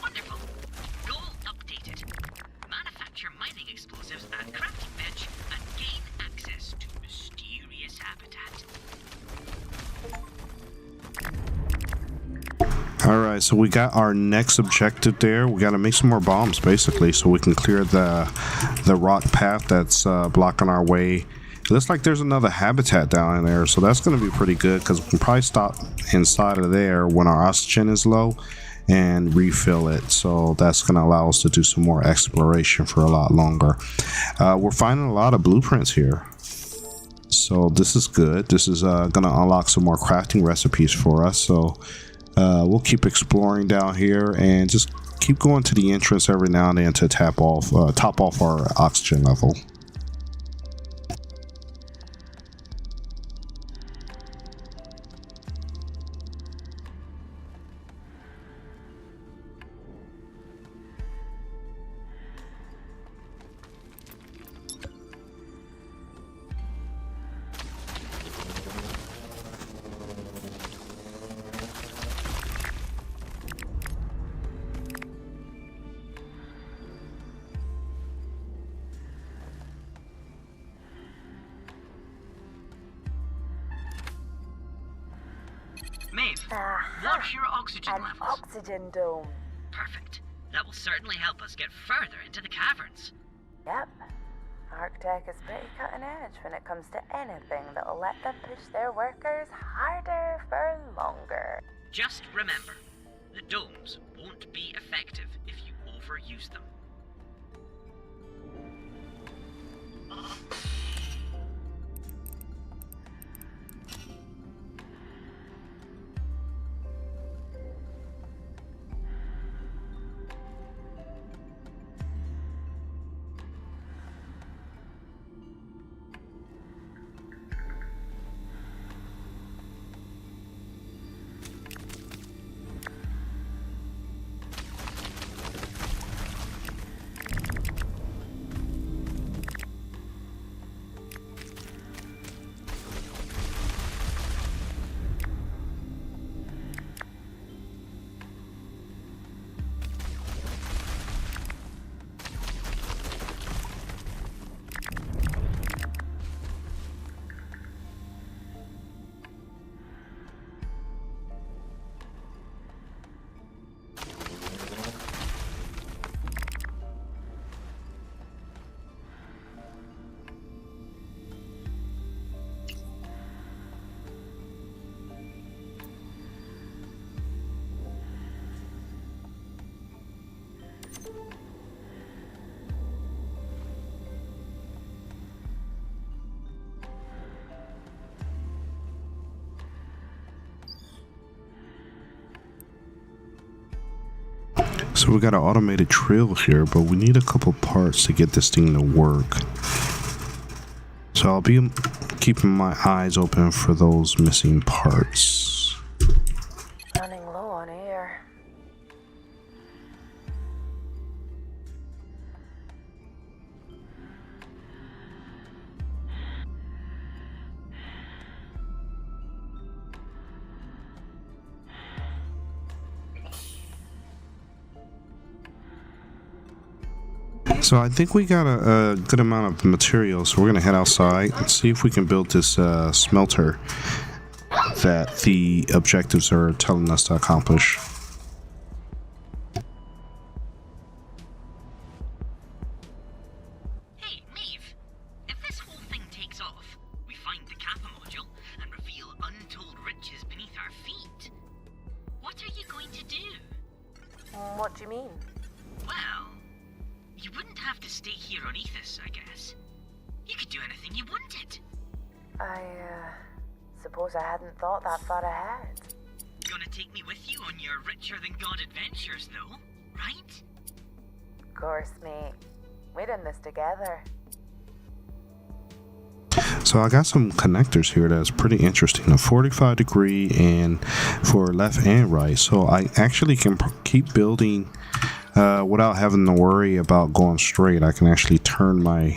Speaker 3: Wonderful. Goal updated. Manufacture mining explosives at crafting bench and gain access to mysterious habitat.
Speaker 1: Alright, so we got our next objective there. We got to make some more bombs, basically, so we can clear the rock path that's blocking our way. It looks like there's another habitat down in there, so that's going to be pretty good, because we can probably stop inside of there when our oxygen is low and refill it. So that's going to allow us to do some more exploration for a lot longer. We're finding a lot of blueprints here, so this is good. This is going to unlock some more crafting recipes for us, so we'll keep exploring down here and just keep going to the entrance every now and then to top off our oxygen level.
Speaker 3: Maeve, watch your oxygen
Speaker 2: An
Speaker 3: levels.
Speaker 2: oxygen dome.
Speaker 3: Perfect. That will certainly help us get further into the caverns.
Speaker 2: Yep. ArcTech is pretty cutting edge when it comes to anything that'll let them push their workers harder for longer.
Speaker 3: Just remember, the domes won't be effective if you overuse them.
Speaker 1: So we got an automated trail here, but we need a couple parts to get this thing to work. So I'll be keeping my eyes open for those missing parts.
Speaker 2: Running low on air.
Speaker 1: So I think we got a good amount of material, so we're going to head outside and see if we can build this smelter that the objectives are telling us to accomplish.
Speaker 3: going to do?
Speaker 2: What do you mean?
Speaker 3: Well, you wouldn't have to stay here on AETHUS, I guess. You could do anything you wanted.
Speaker 2: I, suppose I hadn't thought that far ahead.
Speaker 3: Gonna take me with you on your richer-than-God adventures, though, right?
Speaker 2: Of course, mate. We're in this together.
Speaker 1: So I got some connectors here that's pretty interesting. A 45 degree and for left and right. So I actually can keep building without having to worry about going straight. I can actually turn my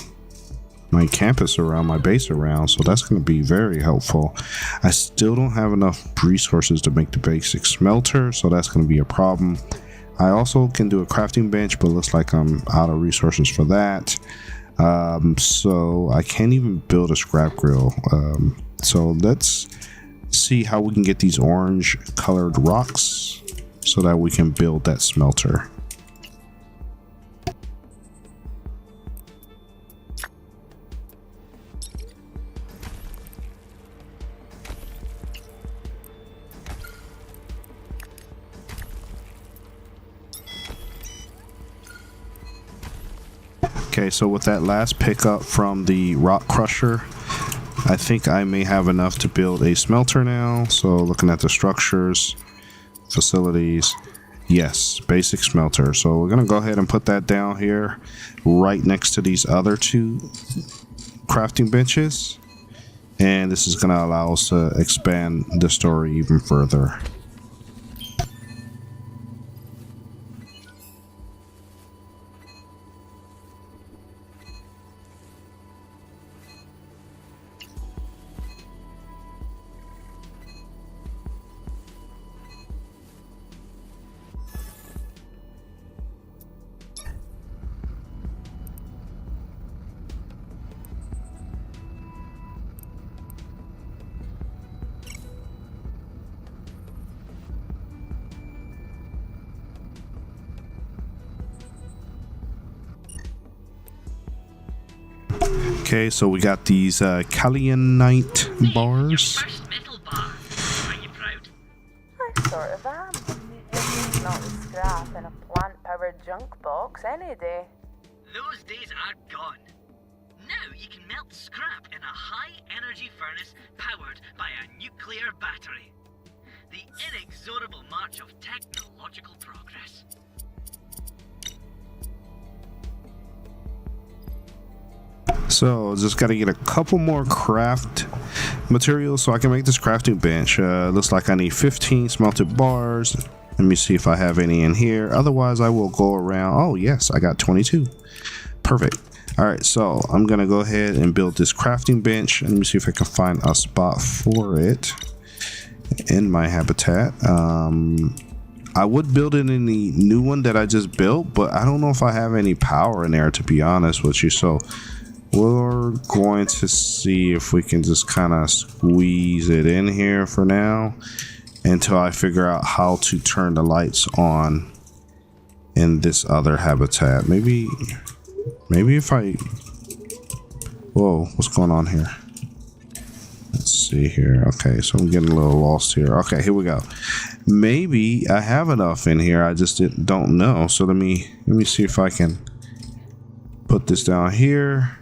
Speaker 1: campus around, my base around. So that's going to be very helpful. I still don't have enough resources to make the basic smelter. So that's going to be a problem. I also can do a crafting bench, but it looks like I'm out of resources for that. So I can't even build a scrap grill. So let's see how we can get these orange colored rocks so that we can build that smelter. Okay, so with that last pickup from the rock crusher, I think I may have enough to build a smelter now. So looking at the structures, facilities, yes, basic smelter. So we're gonna go ahead and put that down here right next to these other two crafting benches. And this is gonna allow us to expand the story even further. Okay, so we got these Kaolianite bars.
Speaker 3: Your first metal bar. Are you proud?
Speaker 2: I sort of am. Not with scrap in a plant-powered junk box any day.
Speaker 3: Those days are gone. Now you can melt scrap in a high-energy furnace powered by a nuclear battery. The inexorable march of technological progress.
Speaker 1: So just got to get a couple more craft materials so I can make this crafting bench. Looks like I need 15 smelted bars. Let me see if I have any in here. Otherwise, I will go around. Oh, yes, I got 22. Perfect. All right, so I'm going to go ahead and build this crafting bench. Let me see if I can find a spot for it in my habitat. I would build it in the new one that I just built, but I don't know if I have any power in there, to be honest with you. So we're going to see if we can just kind of squeeze it in here for now until I figure out how to turn the lights on in this other habitat. Maybe if I... Whoa, what's going on here? Let's see here. Okay, so I'm getting a little lost here. Okay, here we go. Maybe I have enough in here. I just don't know. So let me see if I can put this down here.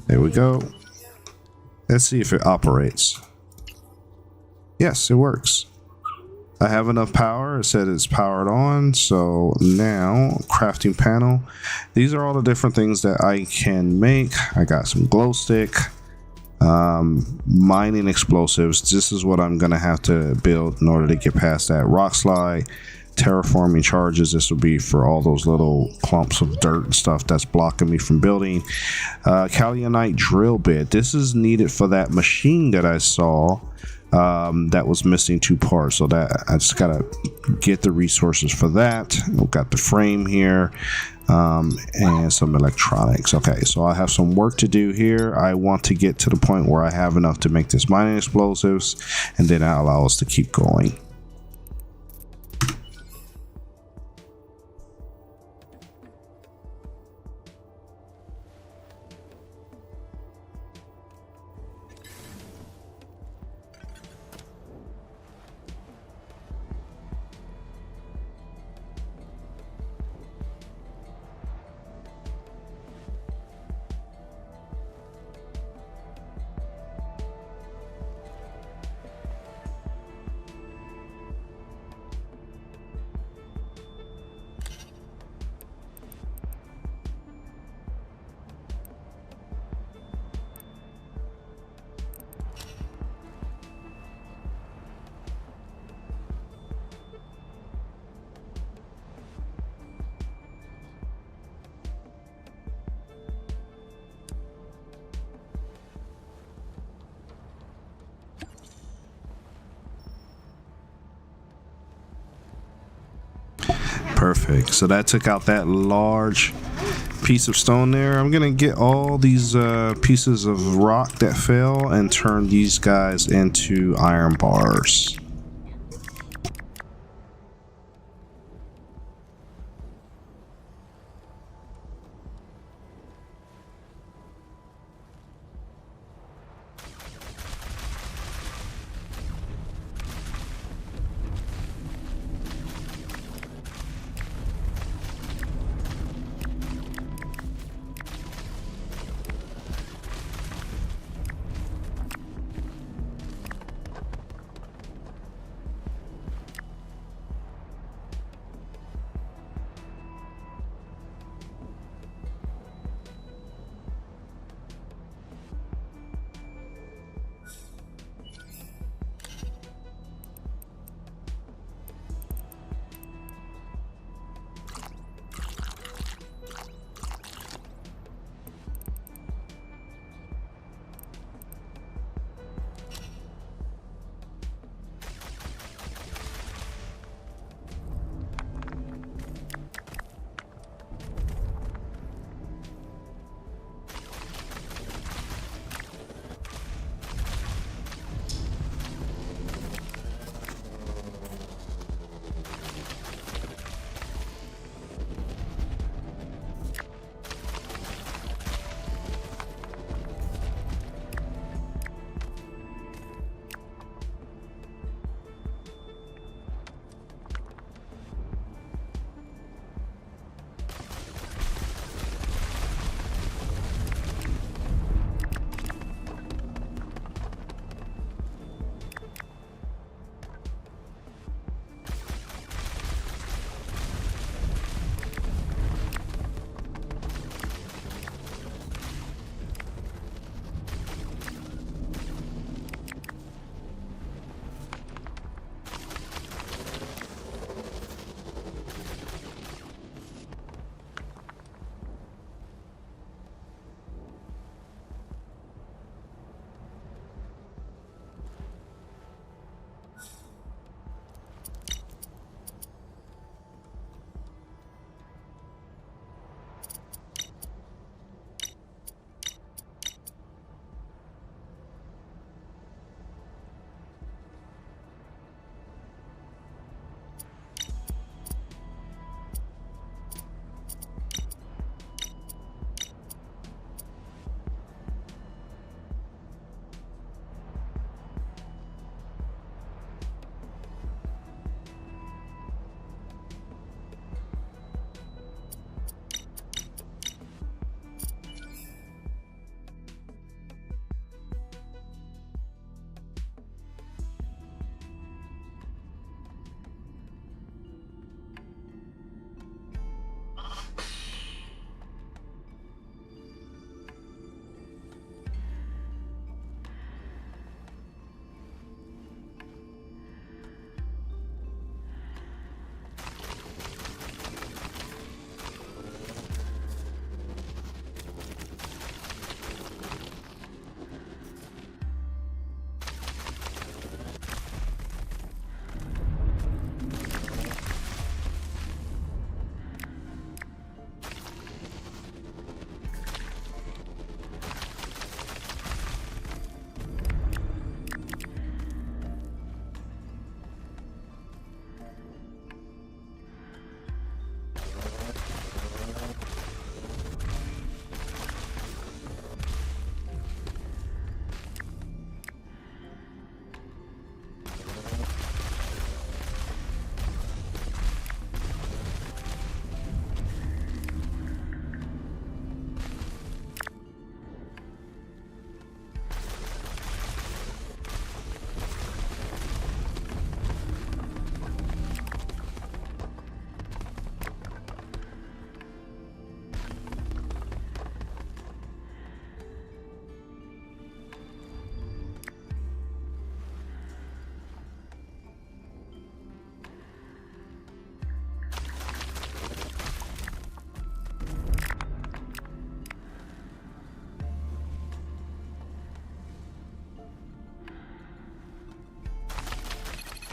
Speaker 1: There we go. Let's see if it operates. Yes, it works. I have enough power. It said it's powered on. So now, crafting panel. These are all the different things that I can make. I got some glow stick, mining explosives. This is what I'm gonna have to build in order to get past that rock slide. Terraforming charges. This will be for all those little clumps of dirt and stuff that's blocking me from building. Kaolianite drill bit. This is needed for that machine that I saw that was missing 2 parts. So that I just gotta get the resources for that. We've got the frame here and some electronics. Okay, so I have some work to do here. I want to get to the point where I have enough to make this mining explosives, and then that allows us to keep going. Perfect. So that took out that large piece of stone there. I'm gonna get all these pieces of rock that fell and turn these guys into iron bars.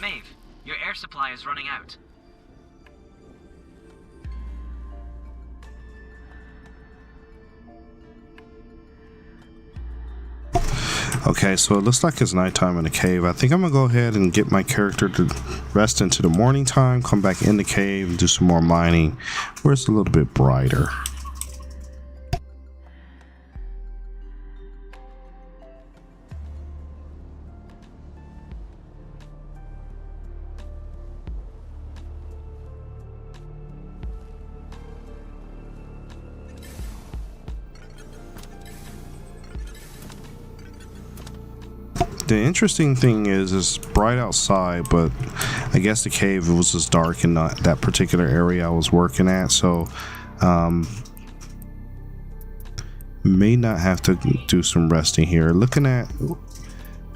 Speaker 3: Maeve, your air supply is running out.
Speaker 1: Okay, so it looks like it's nighttime in the cave. I think I'm gonna go ahead and get my character to rest into the morning time, come back in the cave and do some more mining where it's a little bit brighter. The interesting thing is it's bright outside, but I guess the cave was just dark in that particular area I was working at, so may not have to do some resting here. Looking at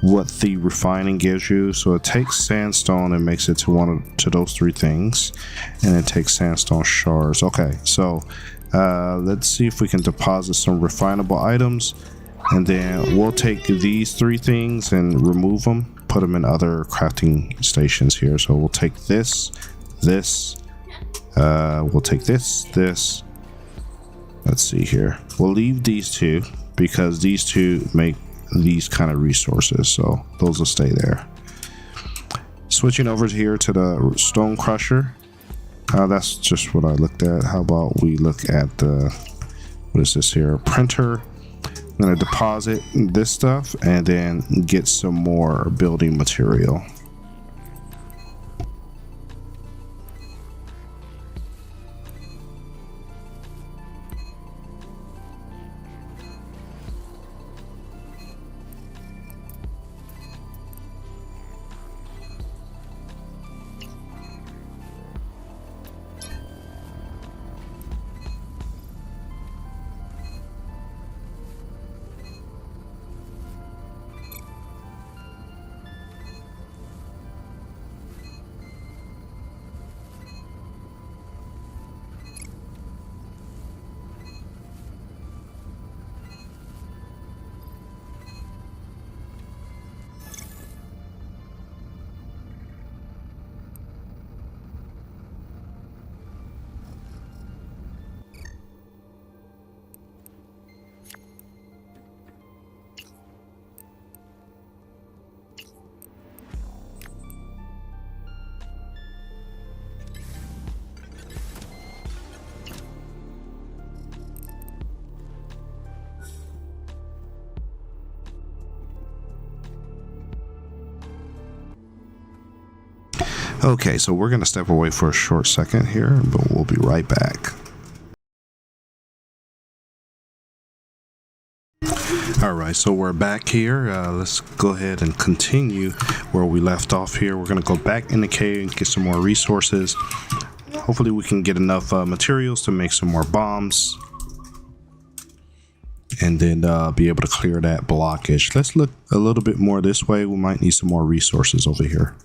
Speaker 1: what the refining gives you, so it takes sandstone and makes it to those three things, and it takes sandstone shards. Okay, so let's see if we can deposit some refinable items. And then we'll take these three things and remove them, put them in other crafting stations here. So we'll take this, we'll take this. Let's see here. We'll leave these two because these two make these kind of resources. So those will stay there. Switching over here to the stone crusher. That's just what I looked at. How about we look at the, what is this here? Printer. I'm going to deposit this stuff and then get some more building material. Okay, so we're going to step away for a short second here, but we'll be right back. Alright, so we're back here. Let's go ahead and continue where we left off here. We're going to go back in the cave and get some more resources. Hopefully we can get enough materials to make some more bombs. And then be able to clear that blockage. Let's look a little bit more this way. We might need some more resources over here.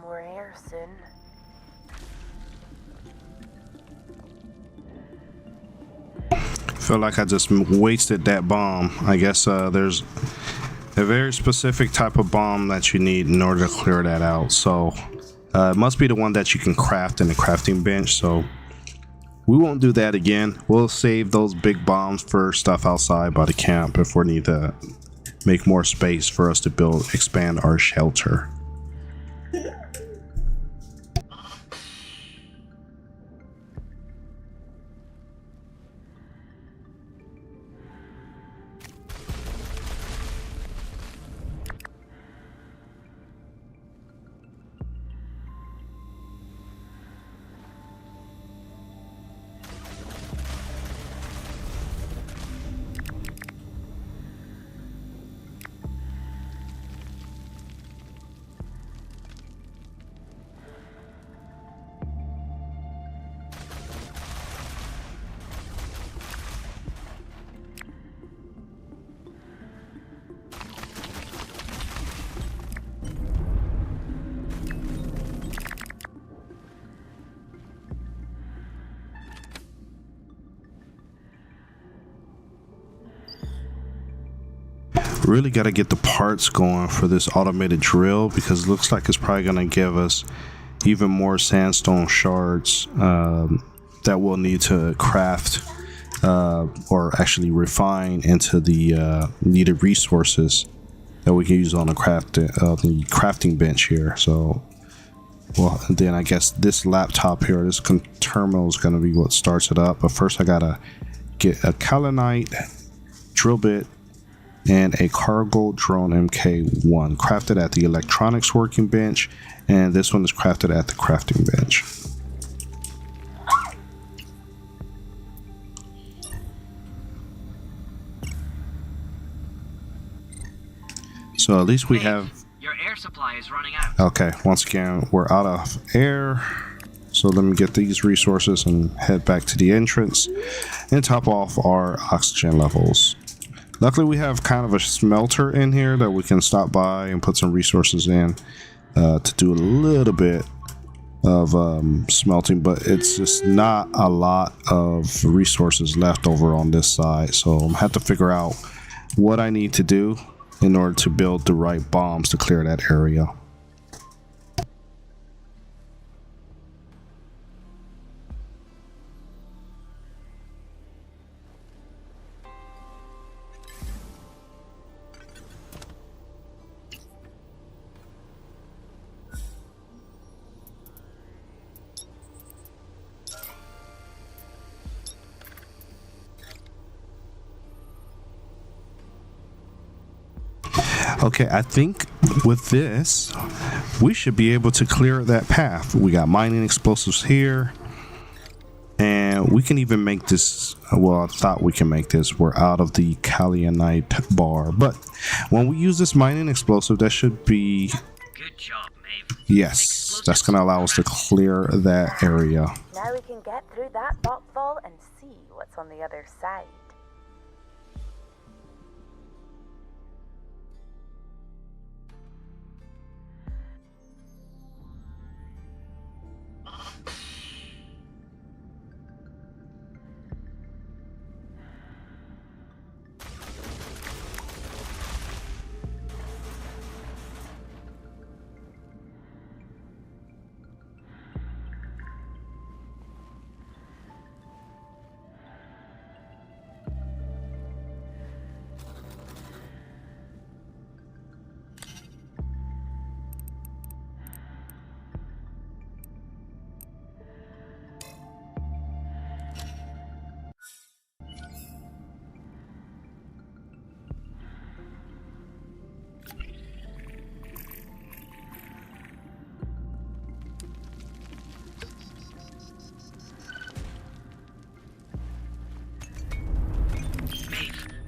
Speaker 2: more air soon.
Speaker 1: Feel like I just wasted that bomb. I guess there's a very specific type of bomb that you need in order to clear that out. So it must be the one that you can craft in the crafting bench. So we won't do that again. We'll save those big bombs for stuff outside by the camp if we need to make more space for us to expand our shelter. Really got to get the parts going for this automated drill, because it looks like it's probably going to give us even more sandstone shards that we'll need to craft or actually refine into the needed resources that we can use on the crafting bench here. So, well, and then I guess this laptop here, this terminal is going to be what starts it up. But first I got to get a kaolinite drill bit and a cargo drone MK1 crafted at the electronics working bench, and this one is crafted at the crafting bench. So at least we have...
Speaker 3: Your air supply is running out.
Speaker 1: Okay, once again, we're out of air. So let me get these resources and head back to the entrance and top off our oxygen levels. Luckily, we have kind of a smelter in here that we can stop by and put some resources in to do a little bit of smelting, but it's just not a lot of resources left over on this side. So I'm going to have to figure out what I need to do in order to build the right bombs to clear that area. Okay, I think with this, we should be able to clear that path. We got mining explosives here, and we can even make this, well, I thought we can make this. We're out of the kaolinite bar, but when we use this mining explosive, that should be...
Speaker 3: Good job, Maeve.
Speaker 1: Yes, that's going to allow us to clear that area.
Speaker 2: Now we can get through that buckfall and see what's on the other side.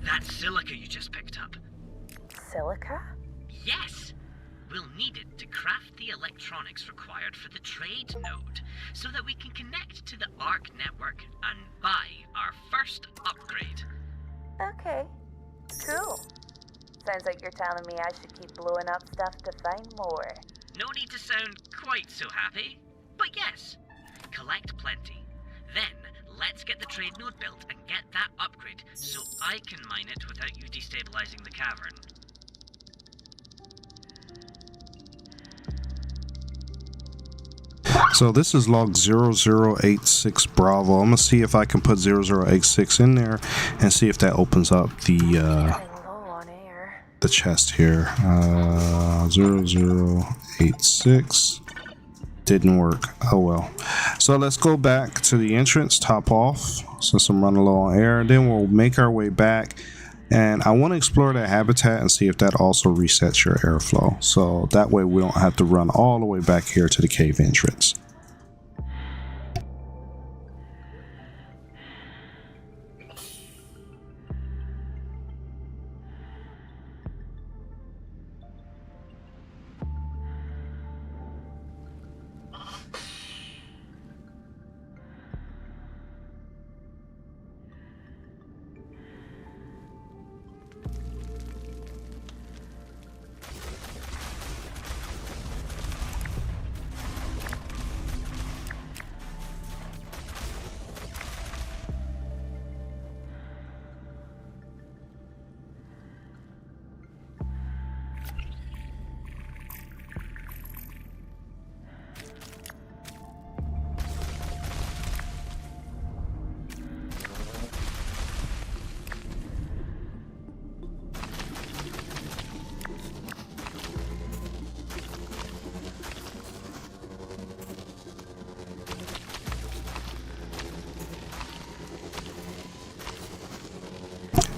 Speaker 3: That silica you just picked up.
Speaker 2: Silica?
Speaker 3: Yes! We'll need it to craft the electronics required for the trade node, so that we can connect to the ARC network and buy our first upgrade.
Speaker 2: Okay, cool. Sounds like you're telling me I should keep blowing up stuff to find more.
Speaker 3: No need to sound quite so happy, but yes, collect plenty. Then, let's get the trade node built and get that upgrade so I can mine it without you destabilizing the cavern.
Speaker 1: So this is log 0086 Bravo. I'm gonna see if I can put 0086 in there and see if that opens up the chest here. 0086 didn't work. Oh well. So let's go back to the entrance, top off, since I'm running low on air. Then we'll make our way back, and I want to explore that habitat and see if that also resets your airflow. So that way we don't have to run all the way back here to the cave entrance.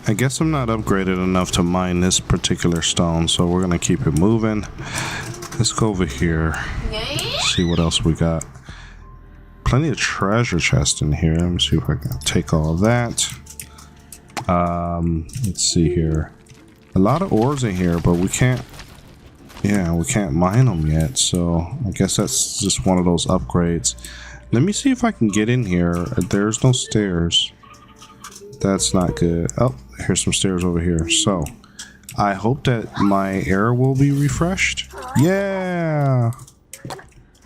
Speaker 1: I guess I'm not upgraded enough to mine this particular stone, so we're gonna keep it moving. Let's go over here, see what else we got. Plenty of treasure chests in here. Let me see if I can take all of that. Let's see here. A lot of ores in here, but we can't mine them yet, so I guess that's just one of those upgrades. Let me see if I can get in here. There's no stairs. That's not good. Oh, here's some stairs over here. So I hope that my air will be refreshed. Yeah,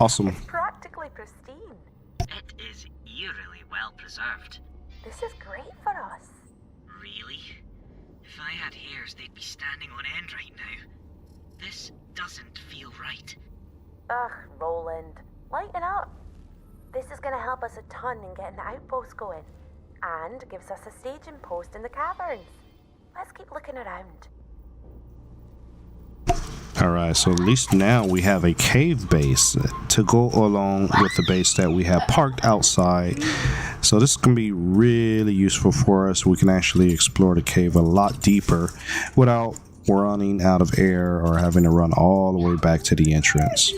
Speaker 1: awesome.
Speaker 2: It's practically pristine.
Speaker 3: It is eerily well preserved.
Speaker 2: This is great for us.
Speaker 3: Really? If I had hairs, they'd be standing on end right now. This doesn't feel right.
Speaker 2: Ugh, Roland, lighten up. This is gonna help us a ton in getting the outpost going, and gives us a staging post in the caverns. Let's keep looking around.
Speaker 1: Alright, so at least now we have a cave base to go along with the base that we have parked outside. So this can be really useful for us. We can actually explore the cave a lot deeper without running out of air or having to run all the way back to the entrance.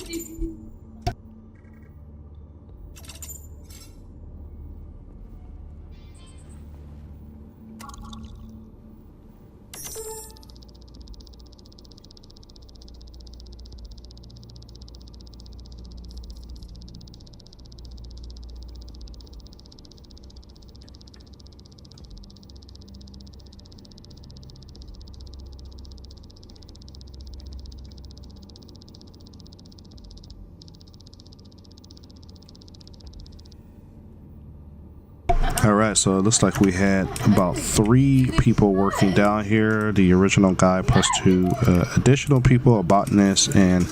Speaker 1: Alright, so it looks like we had about 3 people working down here. The original guy plus 2 additional people, a botanist and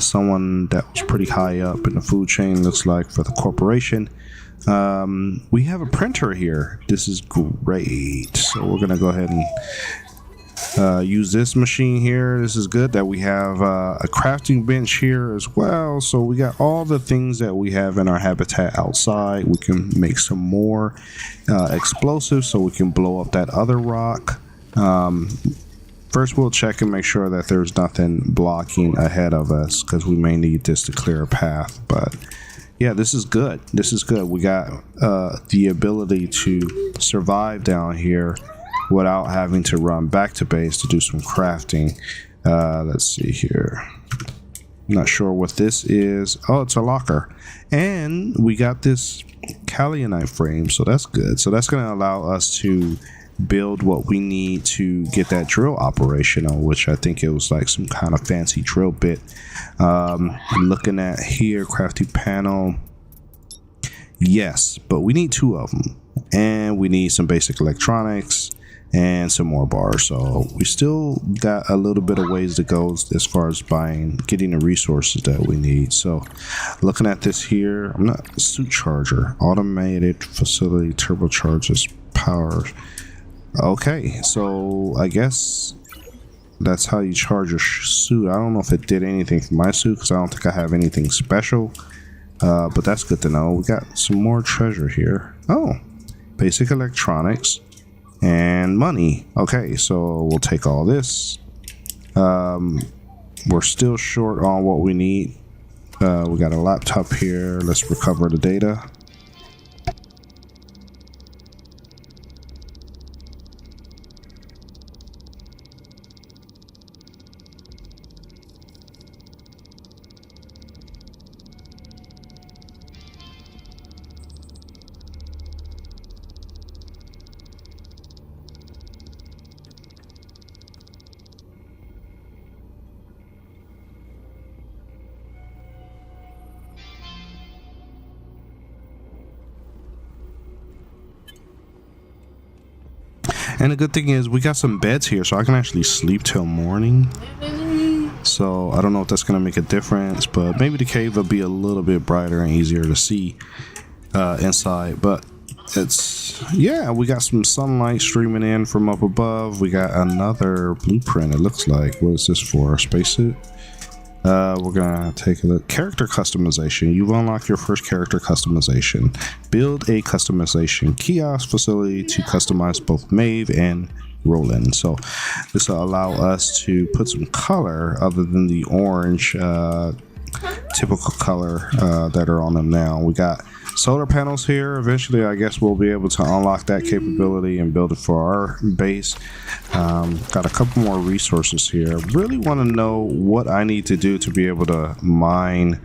Speaker 1: someone that was pretty high up in the food chain, looks like, for the corporation. We have a printer here. This is great. So we're going to go ahead and use this machine here. This is good that we have a crafting bench here as well. So we got all the things that we have in our habitat outside. We can make some more explosives so we can blow up that other rock. First we'll check and make sure that there's nothing blocking ahead of us, because we may need this to clear a path. But yeah, this is good. This is good. We got the ability to survive down here without having to run back to base to do some crafting. Let's see here. Not sure what this is. Oh, it's a locker. And we got this kaolinite frame, so that's good. So that's going to allow us to build what we need to get that drill operational, which I think it was like some kind of fancy drill bit. Looking at here, crafty panel. Yes, but we need 2 of them, and we need some basic electronics and some more bars. So we still got a little bit of ways to go as far as getting the resources that we need. So looking at this here, I'm not suit charger, automated facility turbocharges power. Okay, so I guess that's how you charge your suit. I don't know if it did anything for my suit because I don't think I have anything special. But that's good to know. We got some more treasure here. Oh, basic electronics and money. Okay, so we'll take all this. We're still short on what we need. We got a laptop here. Let's recover the data. And the good thing is we got some beds here, so I can actually sleep till morning. So I don't know if that's gonna make a difference, but maybe the cave will be a little bit brighter and easier to see inside. But it's, yeah, we got some sunlight streaming in from up above. We got another blueprint, it looks like. What is this for? A spacesuit? We're gonna take a look. Character customization. You've unlocked your first character customization. Build a customization kiosk facility to customize both Maeve and Roland. So this will allow us to put some color other than the orange typical color that are on them now. We got solar panels here. Eventually I guess we'll be able to unlock that capability and build it for our base. Got a couple more resources here. Really want to know what I need to do to be able to mine.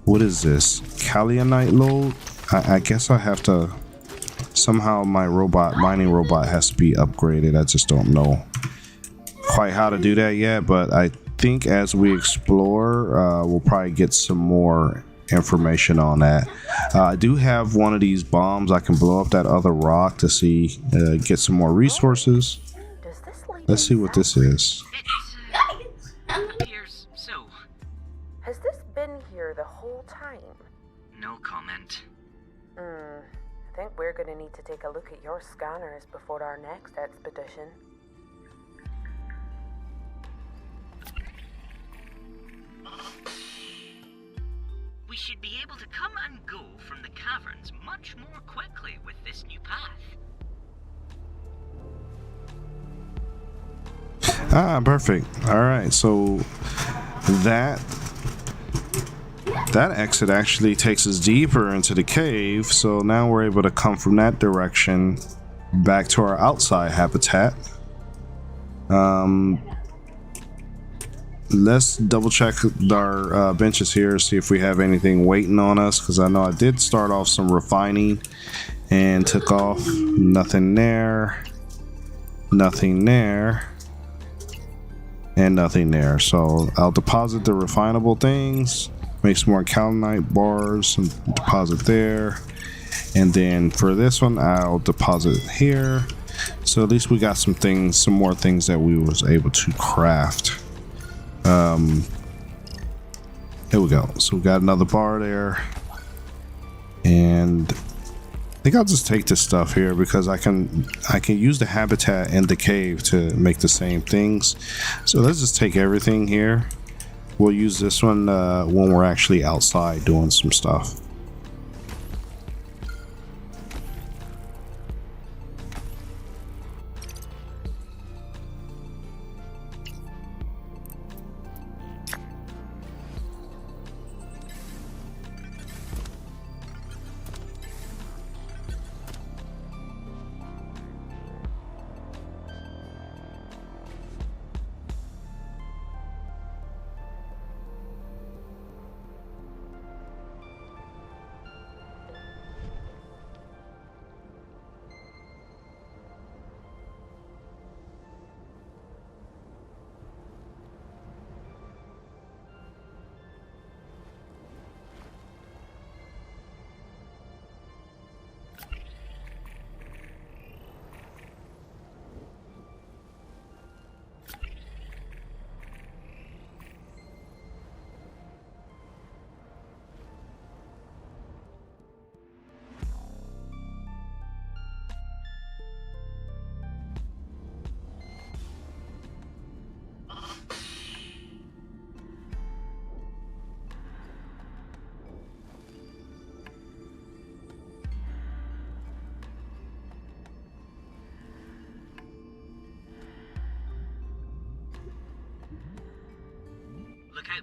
Speaker 1: What is this? Kaolianite load? I guess I have to somehow, my mining robot has to be upgraded. I just don't know quite how to do that yet, but I think as we explore we'll probably get some more information on that. I do have one of these bombs. I can blow up that other rock to see, get some more resources. Let's see what this is.
Speaker 3: Appears so.
Speaker 2: Has this been here the whole time?
Speaker 3: No comment.
Speaker 2: I think we're gonna need to take a look at your scanners before our next expedition.
Speaker 3: We should be able to come and go from the caverns much more quickly with this new path.
Speaker 1: Ah, perfect. All right, so that exit actually takes us deeper into the cave. So now we're able to come from that direction back to our outside habitat. Let's double check our benches here, see if we have anything waiting on us, because I know I did start off some refining and took off. Nothing there, nothing there, and nothing there. So I'll deposit the refinable things, make some more kaolinite bars and deposit there, and then for this one I'll deposit here. So at least we got some things, some more things that we was able to craft. Here we go. So we got another bar there, and I think I'll just take this stuff here because I can use the habitat in the cave to make the same things. So let's just take everything here. We'll use this one when we're actually outside doing some stuff.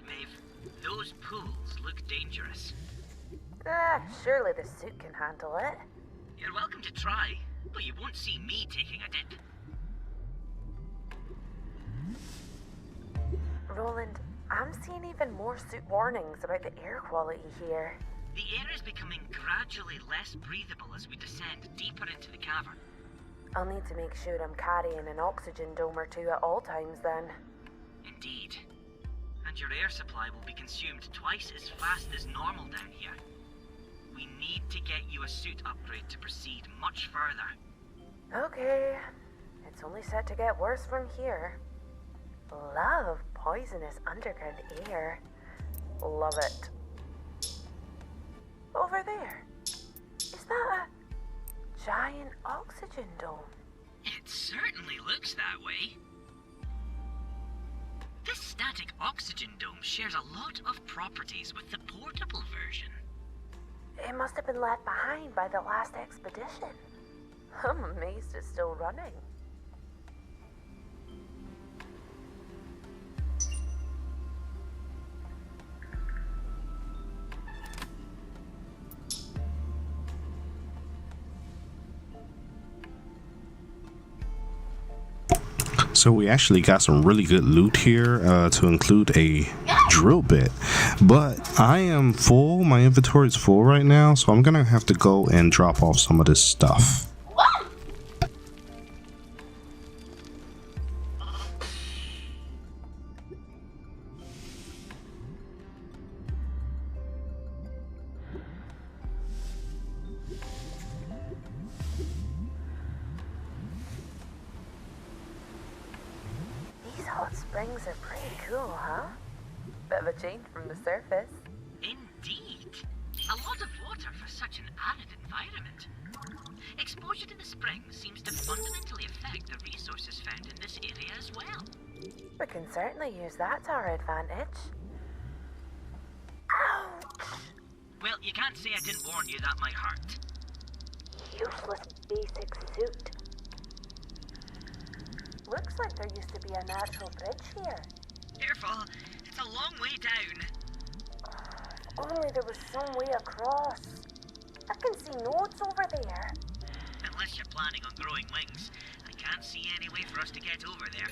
Speaker 3: Maeve. Those pools look dangerous.
Speaker 2: Surely the suit can handle it.
Speaker 3: You're welcome to try, but you won't see me taking a dip.
Speaker 2: Roland, I'm seeing even more suit warnings about the air quality here.
Speaker 3: The air is becoming gradually less breathable as we descend deeper into the cavern.
Speaker 2: I'll need to make sure I'm carrying an oxygen dome or two at all times then.
Speaker 3: Indeed. And your air supply will be consumed twice as fast as normal down here. We need to get you a suit upgrade to proceed much further.
Speaker 2: Okay. It's only set to get worse from here. Love poisonous underground air. Love it. Over there. Is that a giant oxygen dome?
Speaker 3: It certainly looks that way. This static oxygen dome shares a lot of properties with the portable version.
Speaker 2: It must have been left behind by the last expedition. I'm amazed it's still running.
Speaker 1: So we actually got some really good loot here, to include a drill bit, but I am full. My inventory is full right now, so I'm gonna have to go and drop off some of this stuff.
Speaker 2: Hot springs are pretty cool, huh? Bit of a change from the surface.
Speaker 3: Indeed. A lot of water for such an arid environment. Exposure to the springs seems to fundamentally affect the resources found in this area as well.
Speaker 2: We can certainly use that to our advantage. Ouch!
Speaker 3: Well, you can't say I didn't warn you that might hurt.
Speaker 2: Useless basic suit. Looks like there used to be a natural bridge here.
Speaker 3: Careful, it's a long way down.
Speaker 2: If only there was some way across. I can see nodes over there.
Speaker 3: Unless you're planning on growing wings, I can't see any way for us to get over there.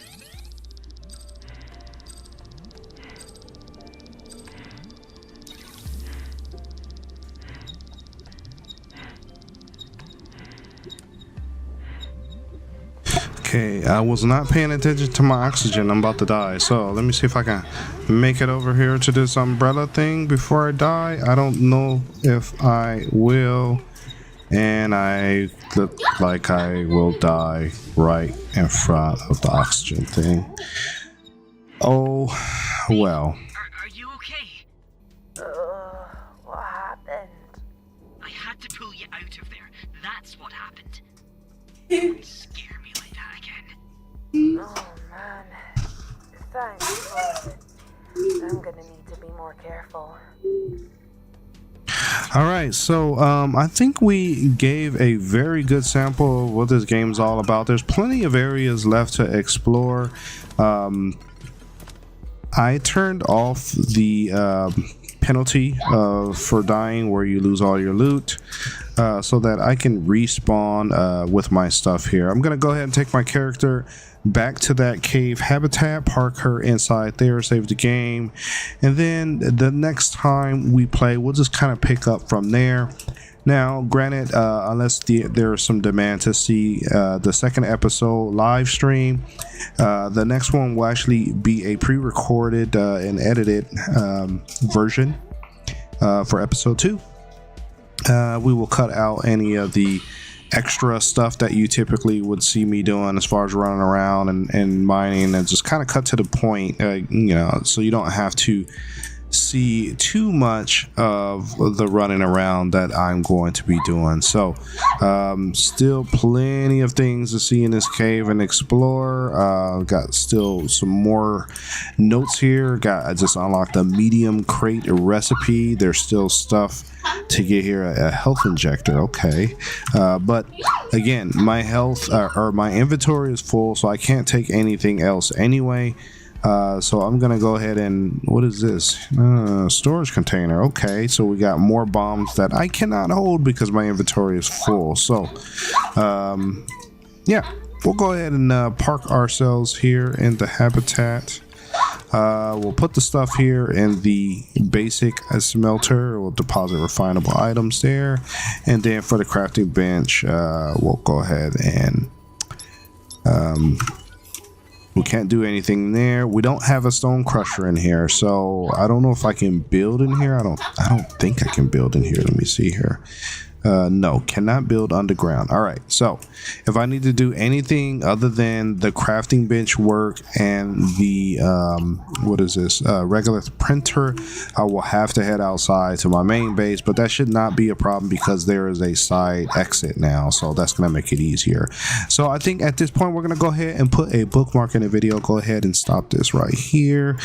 Speaker 1: Okay, I was not paying attention to my oxygen. I'm about to die. So let me see if I can make it over here to this umbrella thing before I die. I don't know if I will. And I look like I will die right in front of the oxygen thing. Oh, well.
Speaker 3: Are you okay?
Speaker 2: What happened?
Speaker 3: I had to pull you out of there. That's what happened. Don't scare me like that again.
Speaker 2: Oh man. Thanks, but I'm gonna need to be more careful.
Speaker 1: Alright, so I think we gave a very good sample of what this game's all about. There's plenty of areas left to explore. I turned off the penalty for dying where you lose all your loot, so that I can respawn with my stuff here. I'm gonna go ahead and take my character back to that cave habitat, park her inside there, save the game, and then the next time we play we'll just kind of pick up from there. Now granted, unless there is some demand to see the second episode live stream, the next one will actually be a pre-recorded and edited version for episode 2. We will cut out any of the extra stuff that you typically would see me doing as far as running around and mining, and just kind of cut to the point, you know, so you don't have to see too much of the running around that I'm going to be doing. So still plenty of things to see in this cave and explore. Got still some more notes here. I just unlocked a medium crate recipe. There's still stuff to get here. A health injector, okay, but again, my health or my inventory is full, so I can't take anything else anyway. So I'm gonna go ahead and, what is this? Storage container. Okay, so we got more bombs that I cannot hold because my inventory is full. So yeah, we'll go ahead and park ourselves here in the habitat. We'll put the stuff here in the basic smelter. We'll deposit refinable items there, and then for the crafting bench, we'll go ahead and we can't do anything there. We don't have a stone crusher in here, so I don't know if I can build in here. I don't think I can build in here. Let me see here. No, cannot build underground. All right, so if I need to do anything other than the crafting bench work and the what is this, regular printer, I will have to head outside to my main base, but that should not be a problem because there is a side exit now, so that's gonna make it easier. So I think at this point we're gonna go ahead and put a bookmark in the video. Go ahead and stop this right here.